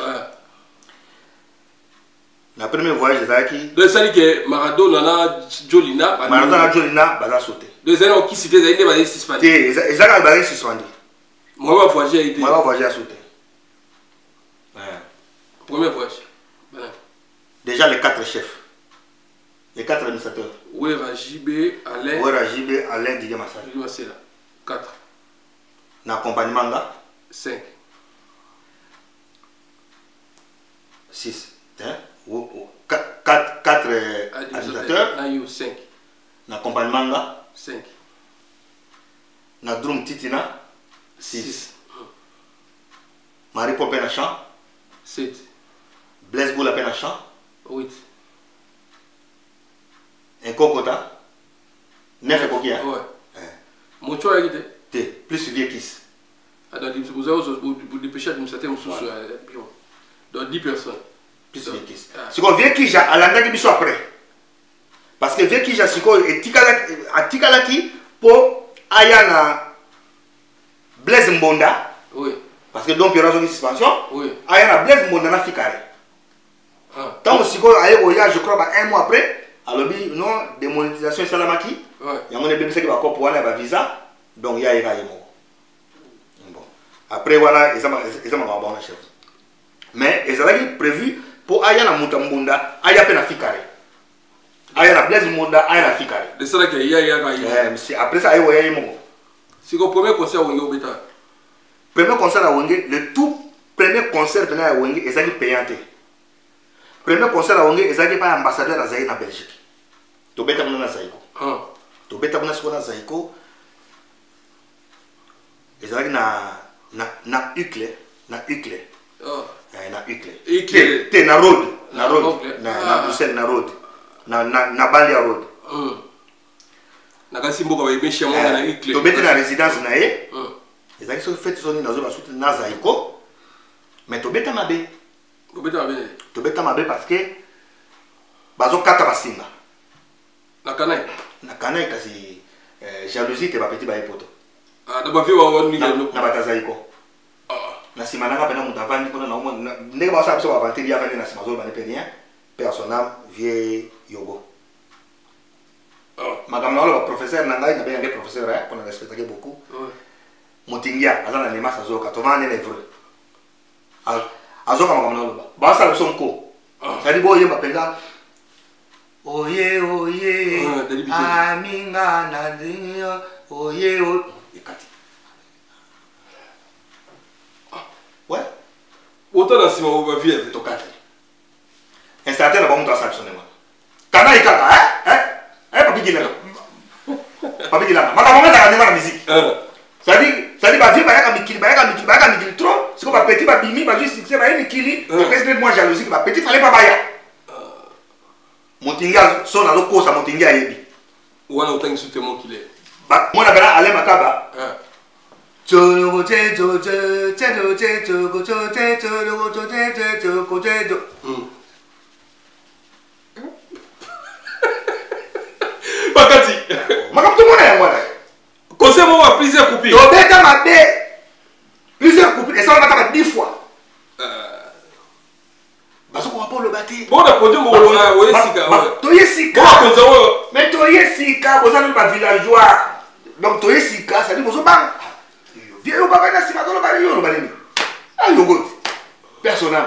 na premier voyage zaki de sali ke Maradona na Jolina baza sauté de zeno qui cité zaide ba suspendé ezaka ba suspendé moi va voyager été moi va voyager sauté premier voyage déjà les 4 chefs les 4 administrateurs Wera Jibé Alain Didier Massala 4 na accompagnement 5 6 4 administrateurs, 5 na accompagnement 5 na drum titina 6 Marie Popé na chant 7 Blaise Boula na chant 8 un Kokota 9 Kokia mon choix était plus vieux kiss vous avez dépêché administrateur donc 10 personnes plus vieux Kiss. Siko vieux Kija alandaki biso après. Parce que vieux Kija siko atikalaki pour ayana Blaise Mbonda. Oui. Parce que donc il y aura une suspension. Oui. Ayana Blaise Mbonda na fikare. Tant que siko aye oya je crois un mois après, alors non démonétisation salamaki. Il y a mon bébé qui va pour avoir visa. Donc il y a bon. Après voilà, ils ont bon chef. Mais ils ont prévu pour ayana Mbonda, ayana na fikare. Ayana Blaise Mbonda, ayana fikare. De ça que il y a après ça aye oya mon. C'est le premier concert au Wenge. Premier concert à Wenge, le tout premier concert à Wenge, ils ont payé. Premier concert à Wenge, ils ont pas ambassadeur à Zaïre en Belgique. Tu bêta mon na Zaïko. Tu bêta mon na Zaïko. Ils ont na Uccle, na Uccle. Na Uccle. T'es na road, na Bruxelles na road, na Balia road. Na Simbo ba ibe chez moi na Uccle. Tu bêta na résidence na e. Ils ont fait son na zo ba suite na Zaïko. Mais tu bêta mabe. Tu bêta mabe parce que bazo kata basinga. Na kanai kasi jalousie te ba petit ba epoto. Ah na ba fi wa woni na bata Zaïko. Na sima nanga pena mutavandi kona na umo ndenge ba sa biso ba vanteli ya vandi na sima zo ba ne rien. Personnel vie yogo. Makamna le professeur nanga na bien professeur qu'on a respecté beaucoup. Motingia azana ne masa zo 80 ne vrai. Azoka makamna lo ba sa biso nko. Sadi bo yemba penga oye aminga na dinyo oye ikati. Ouais. Autant dans Simon va vivre to kati. Installé na ba muta sa sonema. Kana ikaka papi gilanga. Papi gilanga. Makamna za kanema na musique. C'est-à-dire ba vie ba yaka mikili trop, c'est comme ba petit ba bimi ba juste succès ba mikili, peut-être moi jalousie ba petit fallait pas baya. Motinga so na loko sa motinga yebi. Wana utangi sute mo kile. Ba mona bela ale makaba. Bakati. Makapto mona ya mwana. Conseil moi plusieurs coupures. To beta mabe. Plusieurs coupures et ça on a 10 fois. Parce qu'on va pas le battre. Bon la podium mo na wo yesika. To yesika. Bon konzawo. Mais to yesika, vous allez pas villageois. Donc to yesika, ça dit vous bang. Viens au baba na sima do bari yo bari. Ah yo got. Personnel.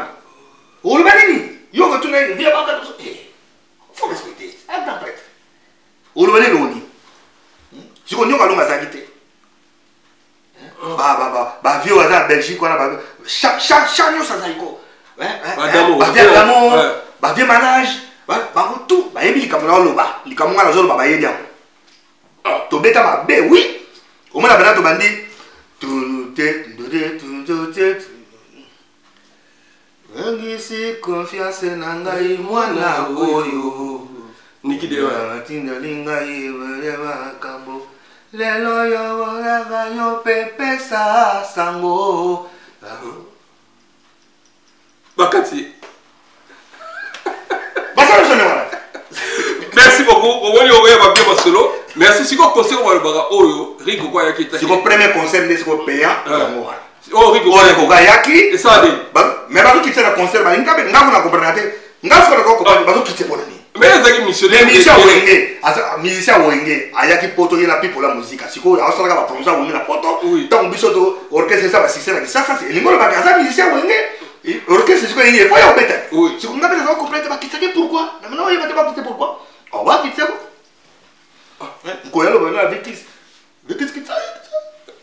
O le bari. Yo got na viens ba ka to. Faut respecter. Un grand prêtre. O le bari lo ni. Si on y a longa zagité. Ba vieux à Belgique, on a chaque nous ça zaïko. Ba vieux manage, ba tout, ba yebi likamuna loba, likamuna na zolo ba yedia. To beta ma be oui. Au moins la to bandi tout ngisi confiance nangai mwana oyo. Niki dewa tindalinga iwe makambo. Lelo yo raga yo pepe sa sango. Bakati. Merci beaucoup. Au moins on va bien solo. Merci si vous conseil on va le baga oyo Rigo kwa yaki. C'est le premier concert de ce payant. Oh Rigo kwa yaki. Et ça dit. Mais ba qui c'est le concert ba ngabe ngabu na comprendre. Ngabu ko comprendre ba qui c'est pour ni. Mais les missionnaires musicien wenge ayaki poto yena pipo la musique siko asala ka prononcer wenge na poto tant biso to orchestre ça va sisera ça c'est lingolo ba kaza musicien wenge orchestre siko yenge faut ya beta siko ngabe na comprendre ba kitake pourquoi na maintenant il va te pas quitter pourquoi on va quitter ko yalo ba na victis kitsa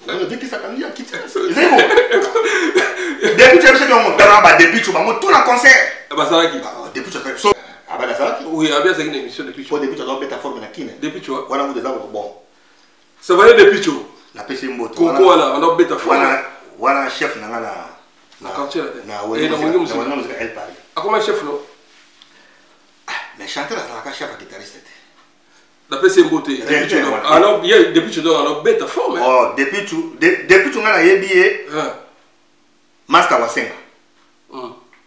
na victis akandia kitsa c'est bon depuis tu sais qu'on dans ba depuis tu vas monter tout la concert ba ça qui depuis tu ça oui, à bien c'est une émission depuis tu vois. Depuis tu dois mettre ta forme na kine. Depuis tu vois. Voilà où des arbres bon. Ça va aller depuis tu vois. La PC mbote. Koko voilà, on a mettre ta forme. Voilà chef na na quartier là. Et dans mon musique elle parle. À comment chef là? Mais chanteur la chef à guitariste. La PC mbote. Alors bien depuis tu dois alors mettre ta forme. Oh, depuis tu na yebié. Master wa senga.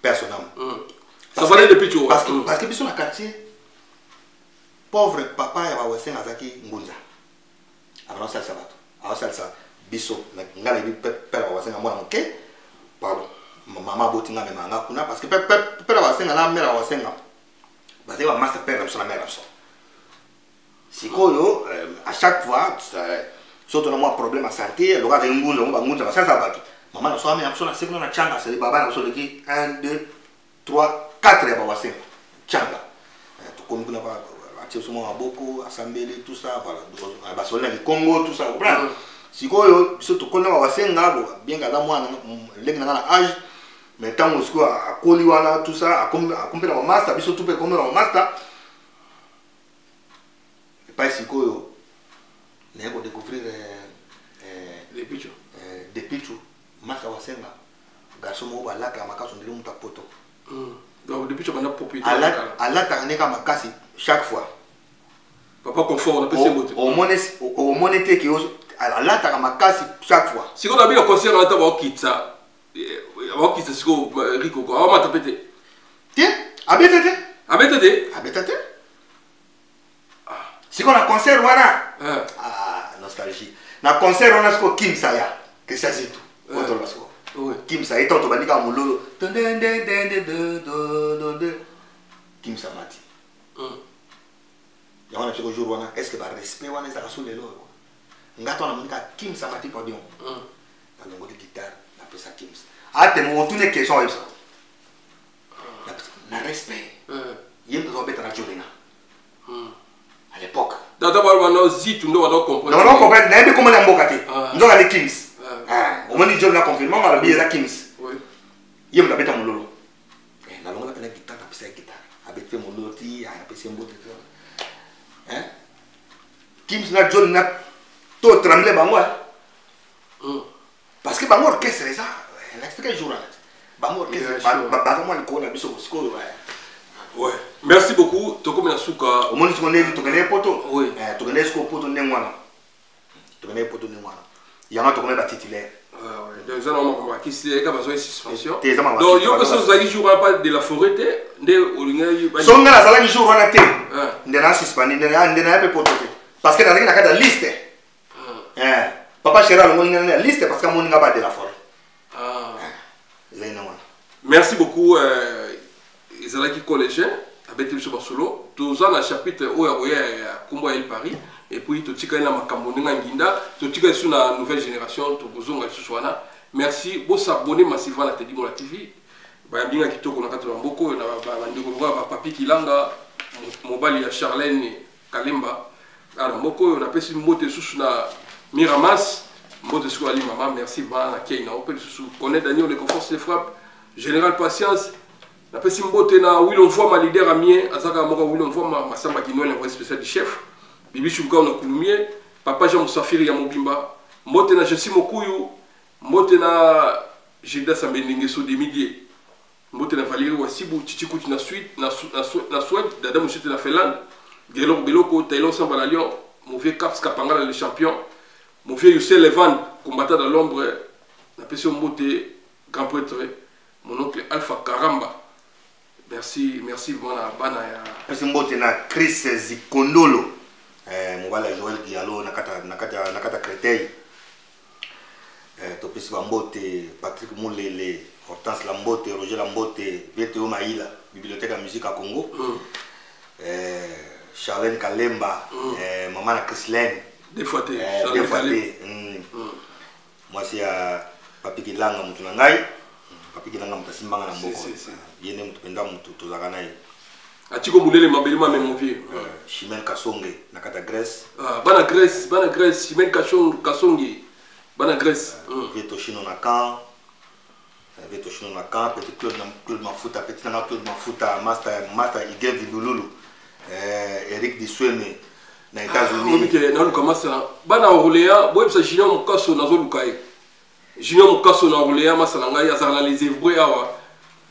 Personnellement. Ça valait depuis tout. Parce que biso na quartier pauvre papa ya bawasen azaki ngunza. Alors ça ça va. Ça biso ngala bi père bawasen mwana moke. Pardon. Maman botinga me manga kuna parce que père bawasen na mère bawasen. Parce que master père sur la mère ça. Sikoyo à chaque fois surtout on a un problème à santé, le gars de ngunza on va ngunza ça va. Maman na so ame absolument c'est que na changa c'est baba na so de qui 1 2 3 4 ya bawasen. Changa. Tu connais pas à beaucoup, assemblée, tout ça, voilà. À Barcelone, le Congo, tout ça, vous comprenez? Si vous surtout qu'on a bien qu'à la moine, l'âge, mais tant que à Koliwana, tout ça, à compléter mon master, puis surtout pour mon master, et pas si vous n'avez découvrir des pichos. Des pichos, master Wasenga, garçon mot à la camaka sont des moutons poto. Donc depuis que tu as propriété. À la taneka makasi chaque fois. Papa confort, on a passé beauté. Au monété qui à la tamakasi chaque fois. Si on a bien un concert, on a d'abord quitté ça. On va quitter ce que Rico quoi. On va taper. Tiens, abété. Si on a concert voilà. Nostalgie. Na concert on a ce que Kim Saya, que ça c'est tout. Oui. Kim Saya est automatique à Moulolo. Kim Samati. Il y a un jour où est-ce que le respect est sur les lois. On a Kim Samati pour dire. On a une guitare, on appelle ça Kim. Ah, tu m'as toutes les questions avec ça. Le respect. Il y a besoin d'être naturel. À l'époque. D'abord, on a dit tout le monde comprendre. Non, on comprend. On a vu comment on a emboccaté. Nous avons les Kings. Au moment où on a confirmé, on a vu les Kings. Il y a un peu de mololo. On a vu la guitare, on a fait la guitare. On a fait mololo, on a fait un beau truc. Kings n'a John n'a tout tremblé parce que bango orchestre ça l'expliquer jour là bango orchestre bango le corps na biso score ouais merci beaucoup toko na suka au monde tu connais poto oui tu connais ce poto ndengwana tu connais poto ndengwana yanga tu connais ba titulaire donc ça on va qui c'est ka besoin de suspension donc yo personne za jour pas de la forêt de olinga songa la sala jour on a té ndena suspendre ndena pe poto parce que dans la liste papa Chéra le monde la liste parce que mon n'a pas de la forêt merci beaucoup Ezalaki collégien avec le solo tous en chapitre oya Kumba El Paris et puis to tika na makambo nga nginda to tika sur la nouvelle génération to bozonga suswana merci bo s'abonner massivement à Teddy Mola TV ba mbinga kitoko na katwa mboko na ba ndeko ba papi kilanga mobali ya Charlène Kalemba alors mboko on appelle mbote susu na Miramas mbote susu ali mama merci ba na Keina on peut susu connaître Daniel le confort de frappe général patience na pesi mbote na Wilon voit ma leader amien azaka moko Wilon voit ma masamba kinoi l'envoyé spécial du chef Bibi Chouka na Kulumier papa Jean Moussafiri ya Mobimba mbote na Jessi Mokuyu mbote na Gilda Sambendenge so demidier mbote na Valérie Wasibu Chichikuti na suite na Suède dada monsieur na Finlande Gelok Beloko Taylor Samba Lyon mon vieux Caps Kapangala le champion mon vieux Youssel Levan combattant dans l'ombre na pesi mbote grand prêtre mon oncle Alpha Karamba merci voilà bana ya pesi mbote na Chris Zikondolo mobala Joël Diallo nakata Créteil topesi bambote Patrick Moulele Hortense Lambote Roger Lambote VTO Maïla bibliothèque de musique à Congo Charlène Kalemba maman na Chrislène des fois moi c'est papi Kilanga mutu na ngai papi Kilanga mutasimbanga na mboko yene mutu penda mutu tozaka naye Atiko Moulele Mabelima même mon vieux. Chimène Kassonge, nakata Grèce. Bana Grèce, Chimène Kassonge, bana Grèce. Vetoshino Nakan, petit Claude Mafuta, petit Nana Claude Mafuta, Master Igel Vilululu, Eric Dissueme, na États-Unis. Ok, na luka masala. Bana Orléans, boye psa Junior Mukaso nazo lukaye. Junior Mukaso na Orléans masala ngai azala les Hébreux awa.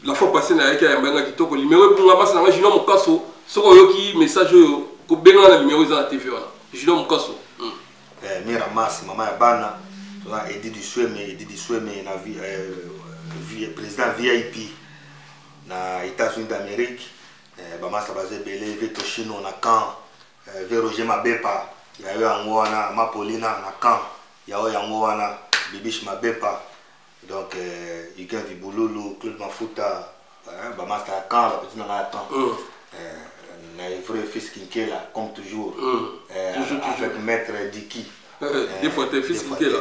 La fois passée na yaki ya mbanga kitoko numéro pour ngama sana Junior Mukaso soko yoki message yo ko benga na numéro za TV wana Junior Mukaso Miramas mama ya bana tona Edi Dissueme na président VIP na États-Unis d'Amérique bamasa basé belé veto chino na camp Roger Mabepa ya yo yango wana Mapolina na camp ya yo yango wana Bibish Mabepa donc Iguin Vibululu Claude Mafuta bamasa camp la petite na temps na vrai fils Kinkela comme toujours avec maître Diki des fois tes fils Kinkela.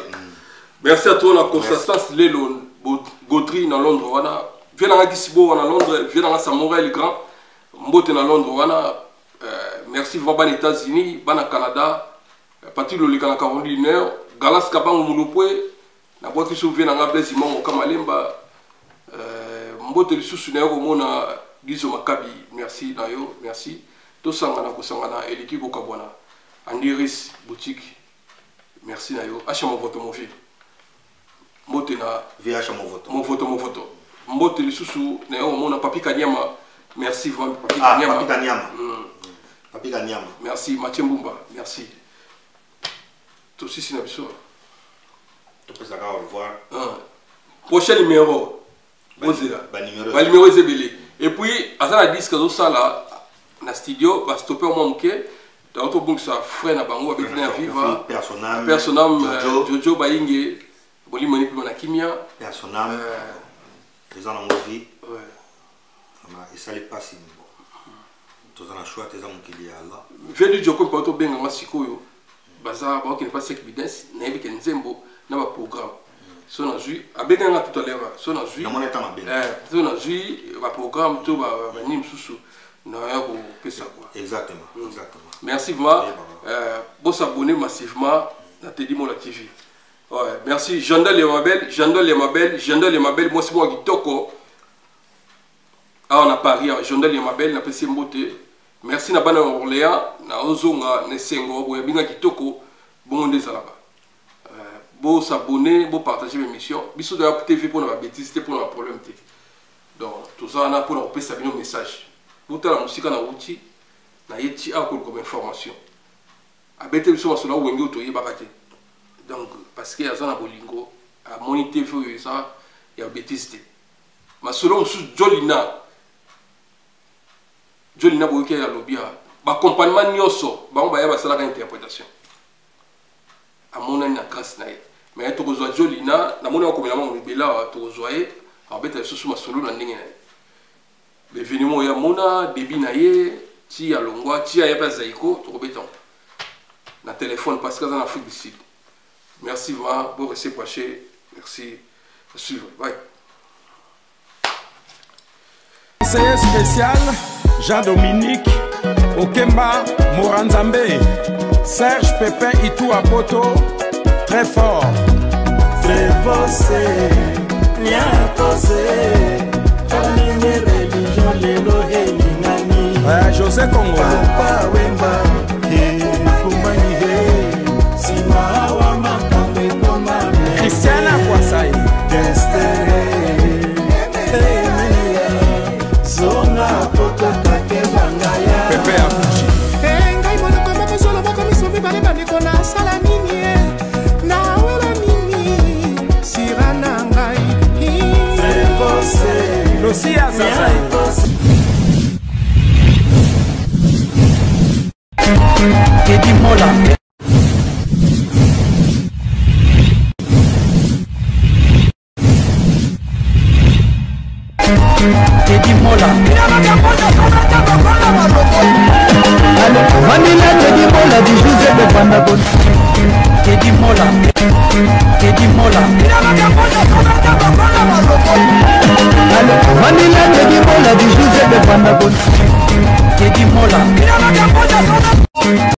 Merci à toi la Constance Lelo Gautry dans Londres wana viens dans Kisibo wana Londres viens dans Samouraï le grand mbote na Londres wana merci va ban États-Unis ban Canada parti le Canada Caroline du Nord Galas Kabango Mulopwe na boki so viens dans Blaise Mongo Kamalemba mbote le sous na yo mona Gizo Makabi merci na yo merci to sangana ko sangana eliki ko kabwana Andiris boutique merci na yo acha mon vote mon fils mbote na VH mon voto mbote lisusu na yo mona Papi Kanyama merci vraiment Papi Kanyama merci Mathieu Mbumba merci tout aussi sina biso to pesa ka au revoir prochain numéro bozela ba numéro zebele et puis azana disque zo sala na studio ba stopper au manqué dans tout bon ça frère na bango avec na viva personnam Jojo Bayinge boli moni pe na kimia personnam ils en ont envie et ça les passe tous en choix tes amis qui y a là fait du joko pas to benga masikoyo baza ba qui ne passe evidence na bi nzembo na ba programme so na ju abeka nga tout à l'heure so na ju na mon état bien so na ju ba programme to ba nim susu na ya ko pesa quoi exactement merci vraiment bon s'abonner massivement na Teddy Mola TV. Ouais, merci Jandal et Mabel moi c'est moi qui toko ah on a Paris Jandal et Mabel na pesi mbote merci na bana Orléans na ozonga na sengo boya binga kitoko bon ndezalaka bon s'abonner bon partager l'émission biso de la TV pour na bêtise pour na problème té donc tout ça na pour na pesa bino message bota la musique na outil na yeti akol comme information abete biso masolo wenge otoyi bakate donc parce que azana bolingo a monité feu ça ya bêtise té masolo sous Jolina boke ya lobia ba accompagnement nyoso ba on ba ya basala ka interprétation amona na grâce na mais to kozwa Jolina na mona ko melama mbela to kozwa e abeta sous masolo na ndenge na be venimo ya mona debi na ye ti ya longwa ti ya pa zaiko to ko beton na téléphone parce que dans l'Afrique du Sud. Merci vraiment pour rester proché. Merci. À suivre. Bye. Conseiller spécial Jean-Dominique Okemba Moranzambe Serge Pépin Itou Apoto très fort. Très forcé, bien posé, Kamine religion lelo elingani. José Congo. Papa Wemba. Christiana Kwasai Pepe Akuchi ngai mwana kama kozolo boko misomi bale bandeko na sala nini na wela nini sirana ngai Lucia Zazai Teddy Mola Teddy Mola Manila Teddy Mola du José de Bandabon Teddy Mola Manila Teddy Mola du José de Bandabon Teddy Mola